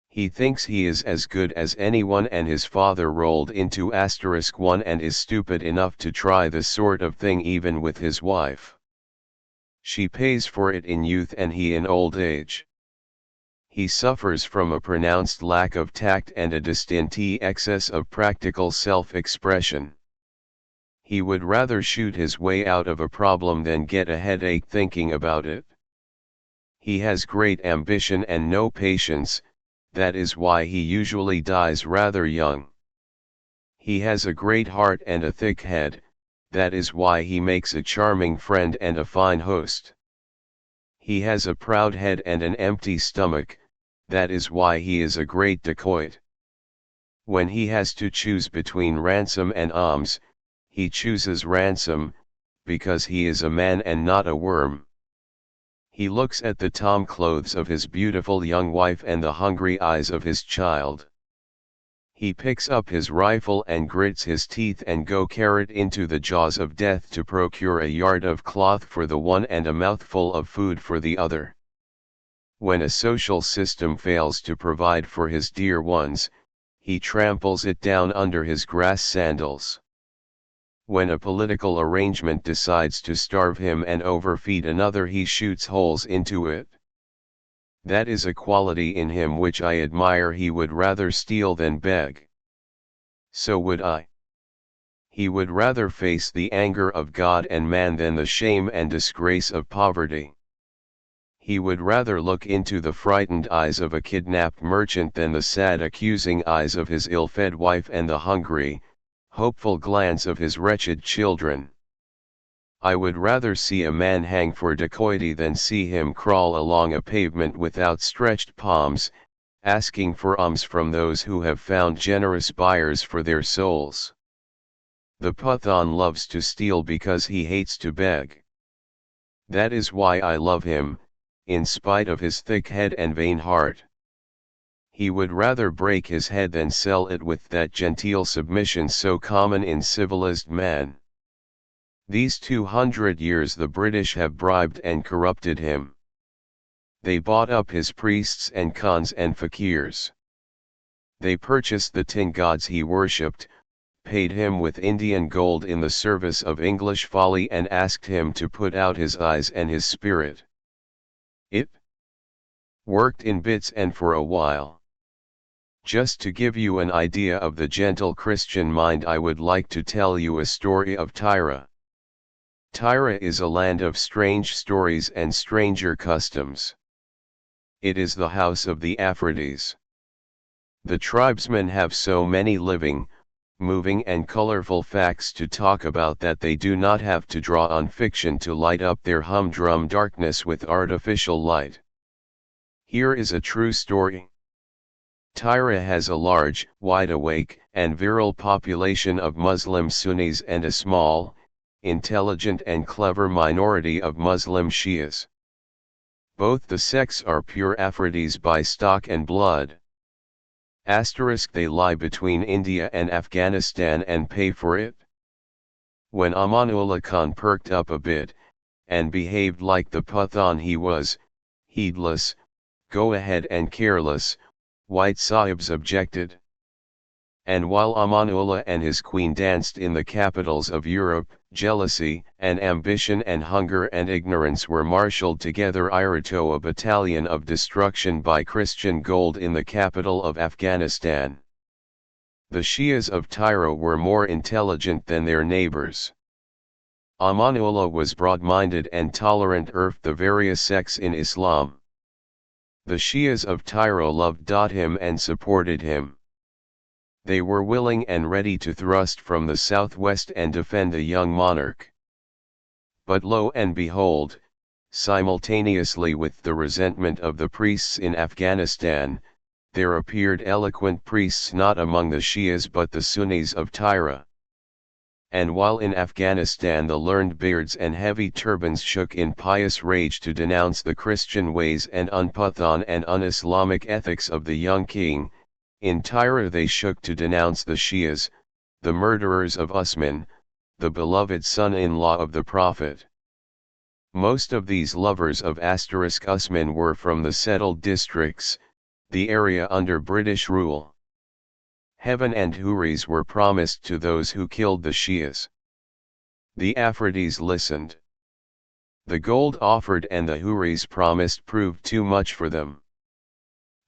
He thinks he is as good as anyone, and his father rolled into *1 and is stupid enough to try this sort of thing even with his wife. She pays for it in youth and he in old age. He suffers from a pronounced lack of tact and a distinct excess of practical self-expression. He would rather shoot his way out of a problem than get a headache thinking about it. He has great ambition and no patience, that is why he usually dies rather young. He has a great heart and a thick head, that is why he makes a charming friend and a fine host. He has a proud head and an empty stomach, that is why he is a great dacoit. When he has to choose between ransom and alms, he chooses ransom, because he is a man and not a worm. He looks at the tom clothes of his beautiful young wife and the hungry eyes of his child. He picks up his rifle and grits his teeth and go carry it into the jaws of death to procure a yard of cloth for the one and a mouthful of food for the other. When a social system fails to provide for his dear ones, he tramples it down under his grass sandals. When a political arrangement decides to starve him and overfeed another, he shoots holes into it. That is a quality in him which I admire. He would rather steal than beg. So would I. He would rather face the anger of God and man than the shame and disgrace of poverty. He would rather look into the frightened eyes of a kidnapped merchant than the sad accusing eyes of his ill-fed wife and the hungry, hopeful glance of his wretched children. I would rather see a man hang for dacoity than see him crawl along a pavement with outstretched palms, asking for alms from those who have found generous buyers for their souls. The Pathan loves to steal because he hates to beg. That is why I love him, in spite of his thick head and vain heart. He would rather break his head than sell it with that genteel submission so common in civilized man. These 200 years the British have bribed and corrupted him. They bought up his priests and khans and fakirs. They purchased the tin gods he worshipped, paid him with Indian gold in the service of English folly and asked him to put out his eyes and his spirit. It worked in bits and for a while. Just to give you an idea of the gentle Christian mind, I would like to tell you a story of Tyre. Tyre is a land of strange stories and stranger customs. It is the house of the Aphrodis. The tribesmen have so many living, moving and colorful facts to talk about that they do not have to draw on fiction to light up their humdrum darkness with artificial light. Here is a true story. Tyre has a large, wide-awake, and virile population of Muslim Sunnis and a small, intelligent and clever minority of Muslim Shias. Both the sects are pure Aphrodis by stock and blood. They lie between India and Afghanistan and pay for it. When Amanullah Khan perked up a bit, and behaved like the Pathan he was, heedless, go-ahead and careless, white sahibs objected. And while Amanullah and his queen danced in the capitals of Europe, jealousy, and ambition and hunger and ignorance were marshaled together to a battalion of destruction by Christian gold in the capital of Afghanistan. The Shias of Tyre were more intelligent than their neighbors. Amanullah was broad-minded and tolerant of the various sects in Islam. The Shias of Tyre loved him and supported him. They were willing and ready to thrust from the southwest and defend the young monarch. But lo and behold, simultaneously with the resentment of the priests in Afghanistan, there appeared eloquent priests not among the Shias but the Sunnis of Tyre. And while in Afghanistan the learned beards and heavy turbans shook in pious rage to denounce the Christian ways and un-Pathan and un-Islamic ethics of the young king, in Tyre they shook to denounce the Shias, the murderers of Usman, the beloved son-in-law of the Prophet. Most of these lovers of Usman were from the settled districts, the area under British rule. Heaven and houris were promised to those who killed the Shias. The Aphrodis listened. The gold offered and the houris promised proved too much for them.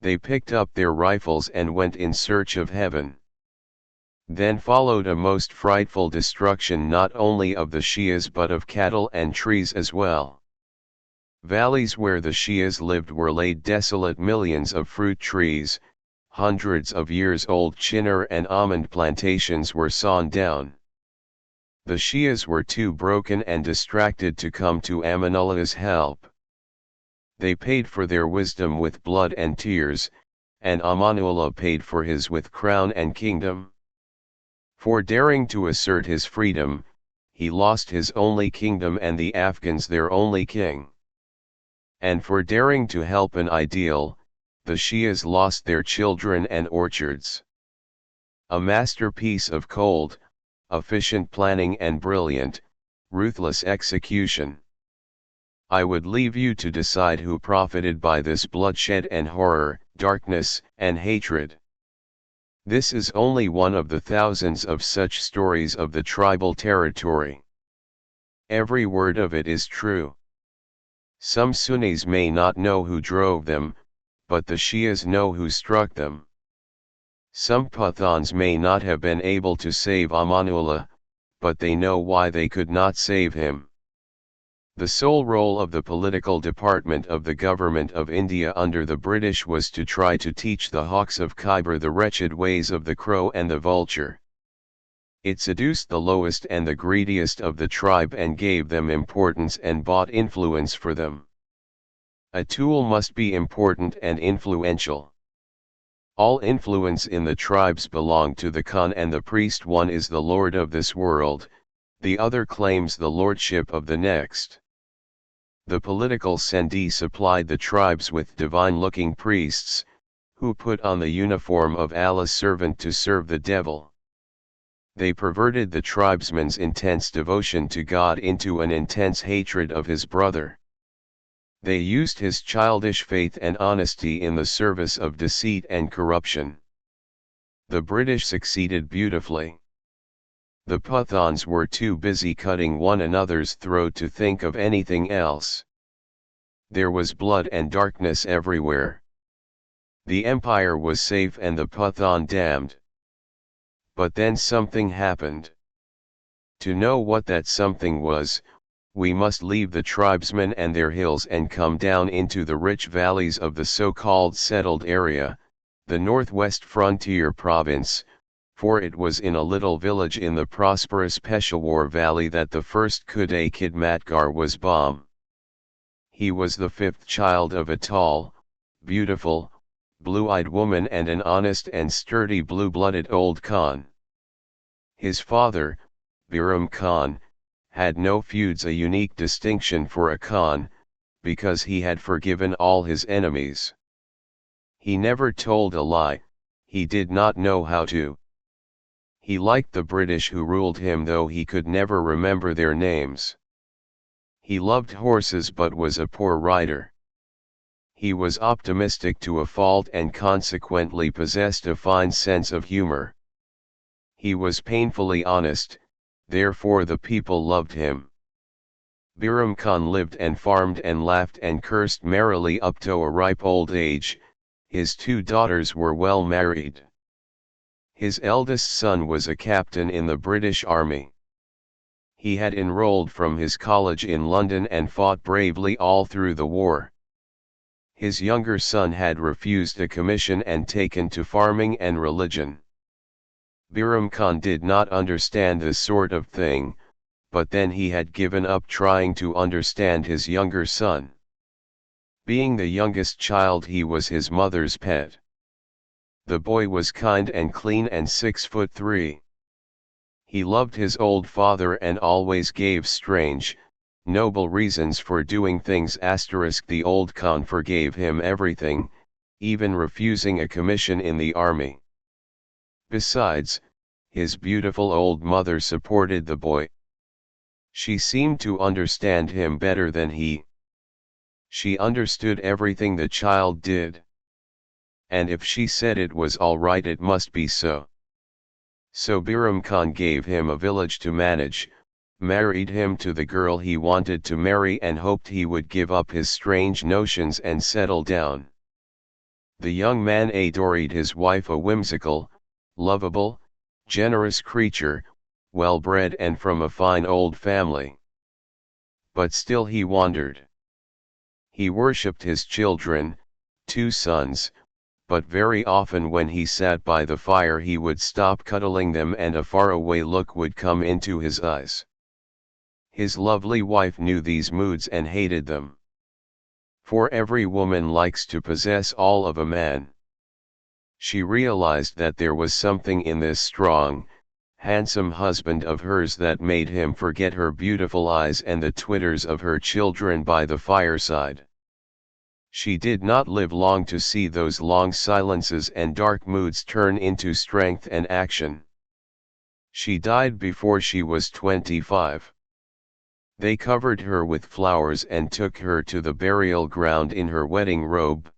They picked up their rifles and went in search of heaven. Then followed a most frightful destruction not only of the Shias but of cattle and trees as well. Valleys where the Shias lived were laid desolate, millions of fruit trees, hundreds of years old chinar and almond plantations were sawn down. The Shias were too broken and distracted to come to Amanullah's help. They paid for their wisdom with blood and tears, and Amanullah paid for his with crown and kingdom. For daring to assert his freedom, he lost his only kingdom and the Afghans their only king. And for daring to help an ideal, the Shias lost their children and orchards. A masterpiece of cold, efficient planning and brilliant, ruthless execution. I would leave you to decide who profited by this bloodshed and horror, darkness, and hatred. This is only one of the thousands of such stories of the tribal territory. Every word of it is true. Some Sunnis may not know who drove them, but the Shias know who struck them. Some Pathans may not have been able to save Amanullah, but they know why they could not save him. The sole role of the political department of the government of India under the British was to try to teach the hawks of Khyber the wretched ways of the crow and the vulture. It seduced the lowest and the greediest of the tribe and gave them importance and bought influence for them. A tool must be important and influential. All influence in the tribes belong to the Khan and the priest. One is the lord of this world, the other claims the lordship of the next. The political Sendi supplied the tribes with divine-looking priests, who put on the uniform of Allah's servant to serve the devil. They perverted the tribesman's intense devotion to God into an intense hatred of his brother. They used his childish faith and honesty in the service of deceit and corruption. The British succeeded beautifully. The Pathans were too busy cutting one another's throat to think of anything else. There was blood and darkness everywhere. The empire was safe and the Pathan damned. But then something happened. To know what that something was, we must leave the tribesmen and their hills and come down into the rich valleys of the so-called settled area, the northwest frontier province, for it was in a little village in the prosperous Peshawar Valley that the first Khuday Khidmatgar was bombed. He was the fifth child of a tall, beautiful, blue-eyed woman and an honest and sturdy blue-blooded old Khan. His father, Biram Khan, had no feuds, a unique distinction for a Khan, because he had forgiven all his enemies. He never told a lie, he did not know how to. He liked the British who ruled him, though he could never remember their names. He loved horses but was a poor rider. He was optimistic to a fault and consequently possessed a fine sense of humor. He was painfully honest, therefore the people loved him. Biram Khan lived and farmed and laughed and cursed merrily up to a ripe old age. His two daughters were well married. His eldest son was a captain in the British Army. He had enrolled from his college in London and fought bravely all through the war. His younger son had refused a commission and taken to farming and religion. Biram Khan did not understand this sort of thing, but then he had given up trying to understand his younger son. Being the youngest child, he was his mother's pet. The boy was kind and clean and 6'3". He loved his old father and always gave strange, noble reasons for doing things. The old Khan forgave him everything, even refusing a commission in the army. Besides, his beautiful old mother supported the boy. She seemed to understand him better than he. She understood everything the child did. And if she said it was all right, it must be so. So Biram Khan gave him a village to manage, married him to the girl he wanted to marry, and hoped he would give up his strange notions and settle down. The young man adored his wife, a whimsical, lovable, generous creature, well-bred and from a fine old family. But still he wandered. He worshipped his children, 2 sons, but very often when he sat by the fire he would stop cuddling them and a faraway look would come into his eyes. His lovely wife knew these moods and hated them. For every woman likes to possess all of a man. She realized that there was something in this strong, handsome husband of hers that made him forget her beautiful eyes and the twitters of her children by the fireside. She did not live long to see those long silences and dark moods turn into strength and action. She died before she was 25. They covered her with flowers and took her to the burial ground in her wedding robe.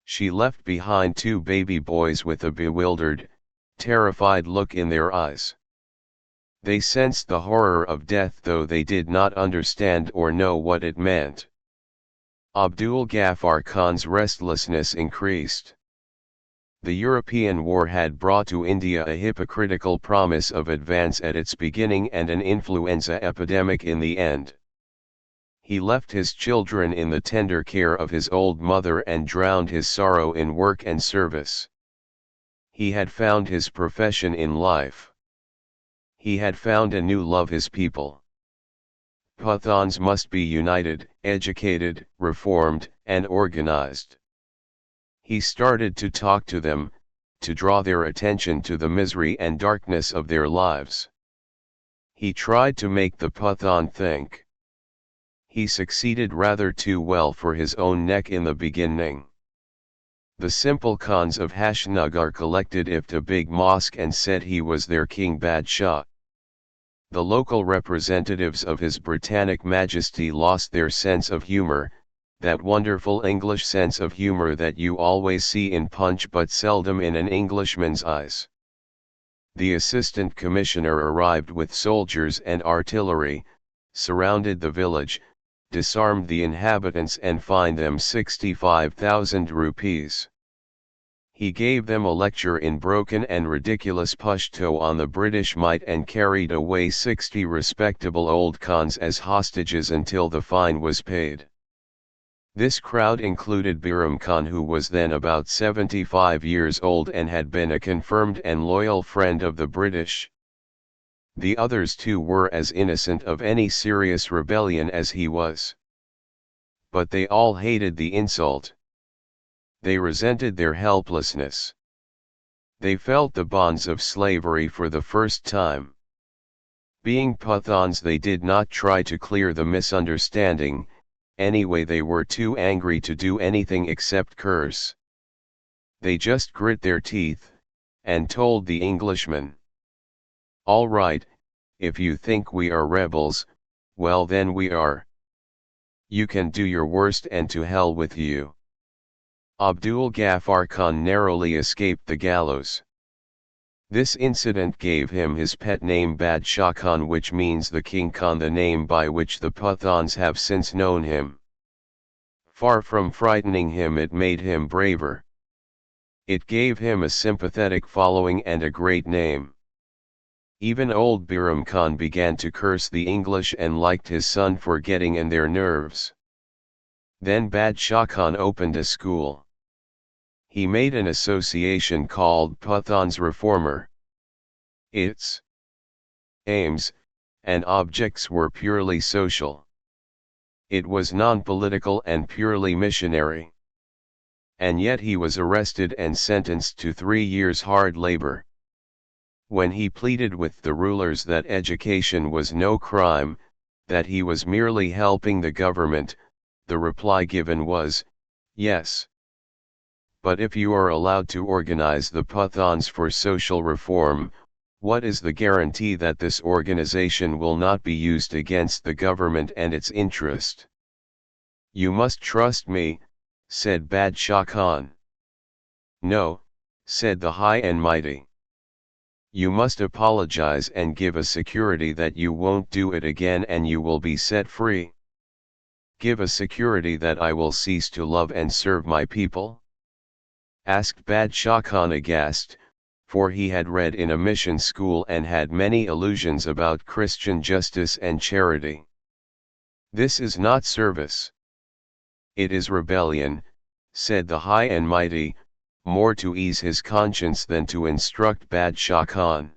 She left behind 2 baby boys with a bewildered, terrified look in their eyes. They sensed the horror of death, though they did not understand or know what it meant. Abdul Ghaffar Khan's restlessness increased. The European war had brought to India a hypocritical promise of advance at its beginning and an influenza epidemic in the end. He left his children in the tender care of his old mother and drowned his sorrow in work and service. He had found his profession in life. He had found a new love his people. Pathans must be united, educated, reformed, and organized. He started to talk to them, to draw their attention to the misery and darkness of their lives. He tried to make the Pathan think. He succeeded rather too well for his own neck in the beginning. The simple Khans of Hashnagar collected to a big mosque and said he was their King Badshah. The local representatives of His Britannic Majesty lost their sense of humor, that wonderful English sense of humor that you always see in Punch but seldom in an Englishman's eyes. The assistant commissioner arrived with soldiers and artillery, surrounded the village, disarmed the inhabitants and fined them 65,000 rupees. He gave them a lecture in broken and ridiculous Pashto on the British might and carried away 60 respectable old Khans as hostages until the fine was paid. This crowd included Biram Khan, who was then about 75 years old and had been a confirmed and loyal friend of the British. The others too were as innocent of any serious rebellion as he was. But they all hated the insult. They resented their helplessness. They felt the bonds of slavery for the first time. Being Pathans, they did not try to clear the misunderstanding, anyway they were too angry to do anything except curse. They just grit their teeth, and told the Englishmen, "All right, if you think we are rebels, well then we are. You can do your worst and to hell with you." Abdul Ghaffar Khan narrowly escaped the gallows. This incident gave him his pet name Badshah Khan, which means the King Khan, the name by which the Pathans have since known him. Far from frightening him, it made him braver. It gave him a sympathetic following and a great name. Even old Biram Khan began to curse the English and liked his son for getting in their nerves. Then Badshah Khan opened a school. He made an association called Pathans Reformer. Its aims and objects were purely social. It was non-political and purely missionary. And yet he was arrested and sentenced to 3 years hard labor. When he pleaded with the rulers that education was no crime, that he was merely helping the government, the reply given was, "Yes. But if you are allowed to organize the Pathans for social reform, what is the guarantee that this organization will not be used against the government and its interest?" "You must trust me," said Badshah Khan. "No," said the High and Mighty. "You must apologize and give a security that you won't do it again and you will be set free." "Give a security that I will cease to love and serve my people?" asked Badshah Khan aghast, for he had read in a mission school and had many illusions about Christian justice and charity. "This is not service. It is rebellion," said the High and Mighty, more to ease his conscience than to instruct Badshah Khan.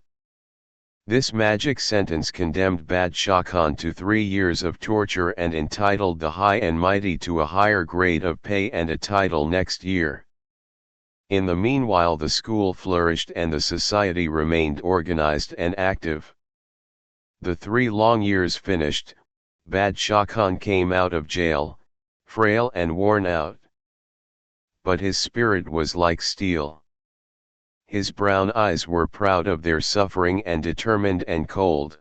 This magic sentence condemned Badshah Khan to 3 years of torture and entitled the High and Mighty to a higher grade of pay and a title next year. In the meanwhile the school flourished and the society remained organized and active. The 3 long years finished, Badshah Khan came out of jail, frail and worn out. But his spirit was like steel. His brown eyes were proud of their suffering and determined and cold.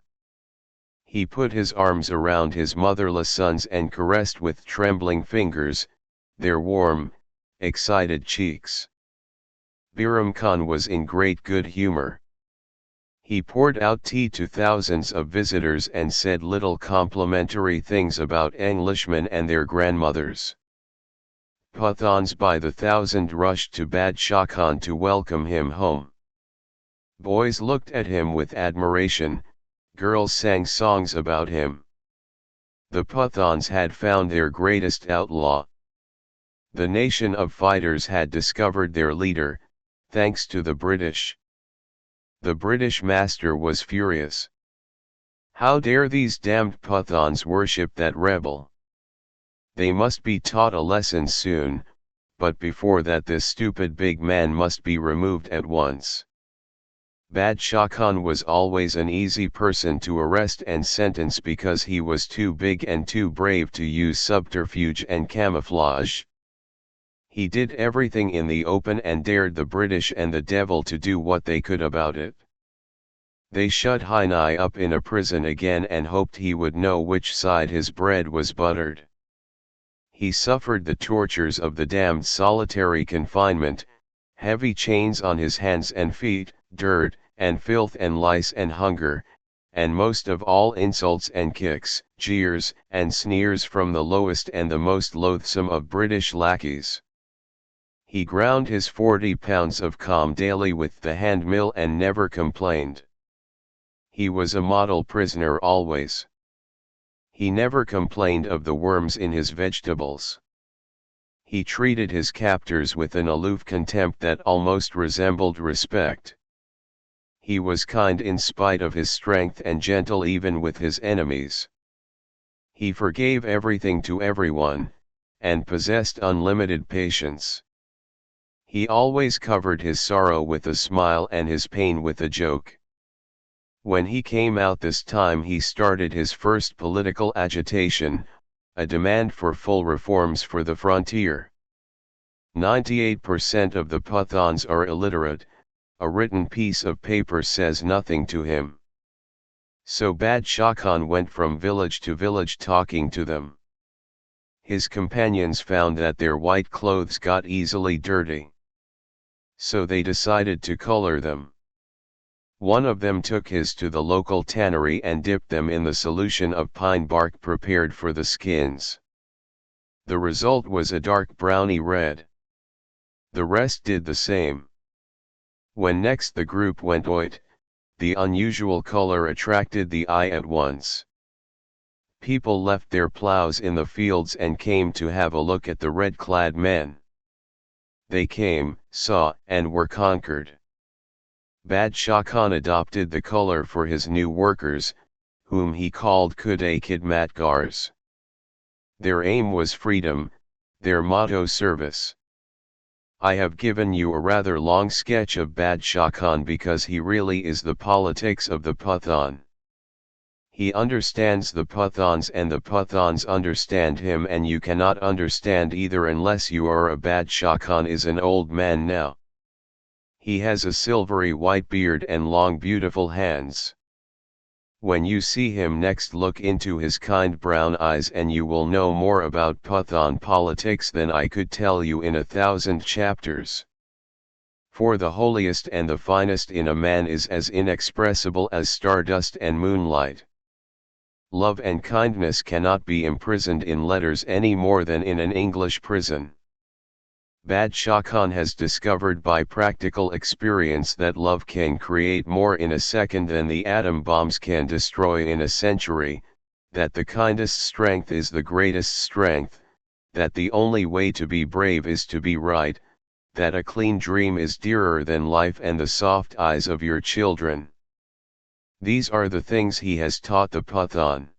He put his arms around his motherless sons and caressed with trembling fingers their warm, excited cheeks. Biram Khan was in great good humor. He poured out tea to thousands of visitors and said little complimentary things about Englishmen and their grandmothers. Pathans by the thousand rushed to Badshah Khan to welcome him home. Boys looked at him with admiration, girls sang songs about him. The Pathans had found their greatest outlaw. The nation of fighters had discovered their leader, thanks to the British. The British master was furious. How dare these damned Pathans worship that rebel? They must be taught a lesson soon, but before that this stupid big man must be removed at once. Badshah Khan was always an easy person to arrest and sentence because he was too big and too brave to use subterfuge and camouflage. He did everything in the open and dared the British and the devil to do what they could about it. They shut Hinai up in a prison again and hoped he would know which side his bread was buttered. He suffered the tortures of the damned solitary confinement, heavy chains on his hands and feet, dirt, and filth and lice and hunger, and most of all insults and kicks, jeers, and sneers from the lowest and the most loathsome of British lackeys. He ground his 40 pounds of calm daily with the hand mill and never complained. He was a model prisoner always. He never complained of the worms in his vegetables. He treated his captors with an aloof contempt that almost resembled respect. He was kind in spite of his strength and gentle even with his enemies. He forgave everything to everyone, and possessed unlimited patience. He always covered his sorrow with a smile and his pain with a joke. When he came out this time he started his first political agitation, a demand for full reforms for the frontier. 98% of the Pathans are illiterate, a written piece of paper says nothing to him. So Badshah Khan went from village to village talking to them. His companions found that their white clothes got easily dirty. So they decided to color them. One of them took his to the local tannery and dipped them in the solution of pine bark prepared for the skins. The result was a dark browny red. The rest did the same. When next the group went white, the unusual color attracted the eye at once. People left their plows in the fields and came to have a look at the red-clad men. They came, saw, and were conquered. Badshah Khan adopted the color for his new workers, whom he called Khuday Khidmatgars. Their aim was freedom, their motto service. I have given you a rather long sketch of Badshah Khan because he really is the politics of the Pathan. He understands the Pathans and the Pathans understand him, and you cannot understand either unless you are a Badshah Khan is an old man now. He has a silvery white beard and long beautiful hands. When you see him next, look into his kind brown eyes and you will know more about Pathan politics than I could tell you in 1,000 chapters. For the holiest and the finest in a man is as inexpressible as stardust and moonlight. Love and kindness cannot be imprisoned in letters any more than in an English prison. Badshah Khan has discovered by practical experience that love can create more in a second than the atom bombs can destroy in a century, that the kindest strength is the greatest strength, that the only way to be brave is to be right, that a clean dream is dearer than life and the soft eyes of your children. These are the things he has taught the Pathan.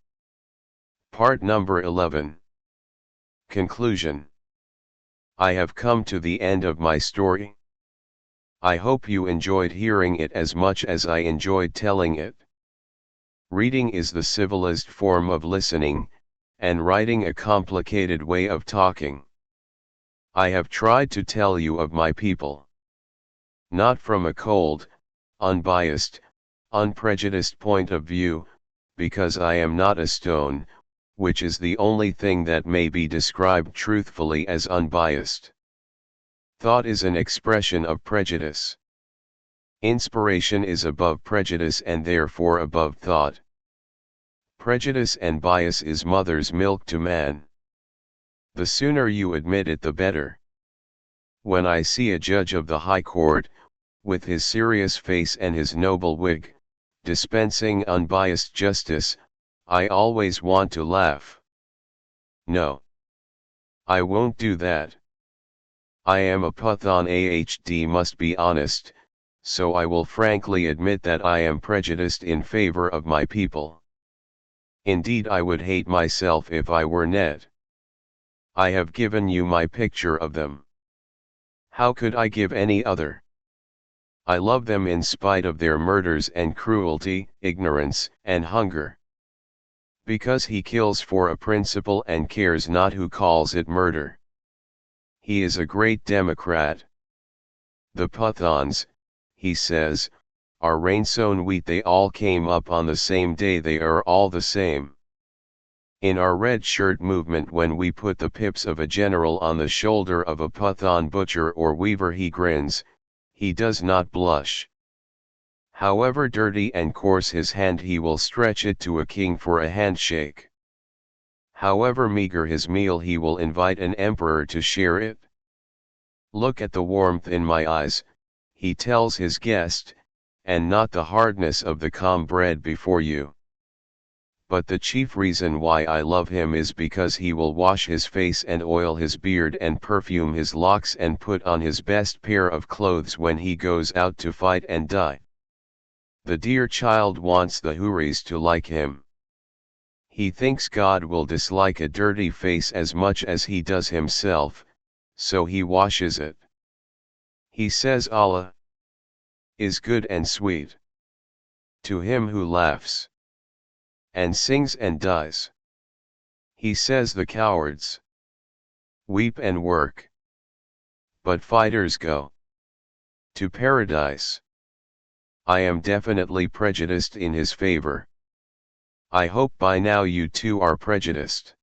Part number 11. Conclusion. I have come to the end of my story. I hope you enjoyed hearing it as much as I enjoyed telling it. Reading is the civilized form of listening, and writing a complicated way of talking. I have tried to tell you of my people. Not from a cold, unbiased, unprejudiced point of view, because I am not a stone, which is the only thing that may be described truthfully as unbiased. Thought is an expression of prejudice. Inspiration is above prejudice and therefore above thought. Prejudice and bias is mother's milk to man. The sooner you admit it the better. When I see a judge of the High Court, with his serious face and his noble wig, dispensing unbiased justice, I always want to laugh. No. I won't do that. I am a Pathan, must be honest, so I will frankly admit that I am prejudiced in favor of my people. Indeed, I would hate myself if I were Ned. I have given you my picture of them. How could I give any other? I love them in spite of their murders and cruelty, ignorance, and hunger. Because he kills for a principle and cares not who calls it murder. He is a great democrat. The Pathans, he says, are rain-sown wheat, they all came up on the same day, they are all the same. In our red shirt movement, when we put the pips of a general on the shoulder of a Pathan butcher or weaver, he grins, he does not blush. However dirty and coarse his hand, he will stretch it to a king for a handshake. However meager his meal, he will invite an emperor to share it. Look at the warmth in my eyes, he tells his guest, and not the hardness of the calm bread before you. But the chief reason why I love him is because he will wash his face and oil his beard and perfume his locks and put on his best pair of clothes when he goes out to fight and die. The dear child wants the houris to like him. He thinks God will dislike a dirty face as much as he does himself, so he washes it. He says Allah is good and sweet to him who laughs and sings and dies. He says the cowards weep and work, but fighters go to paradise. I am definitely prejudiced in his favor. I hope by now you too are prejudiced.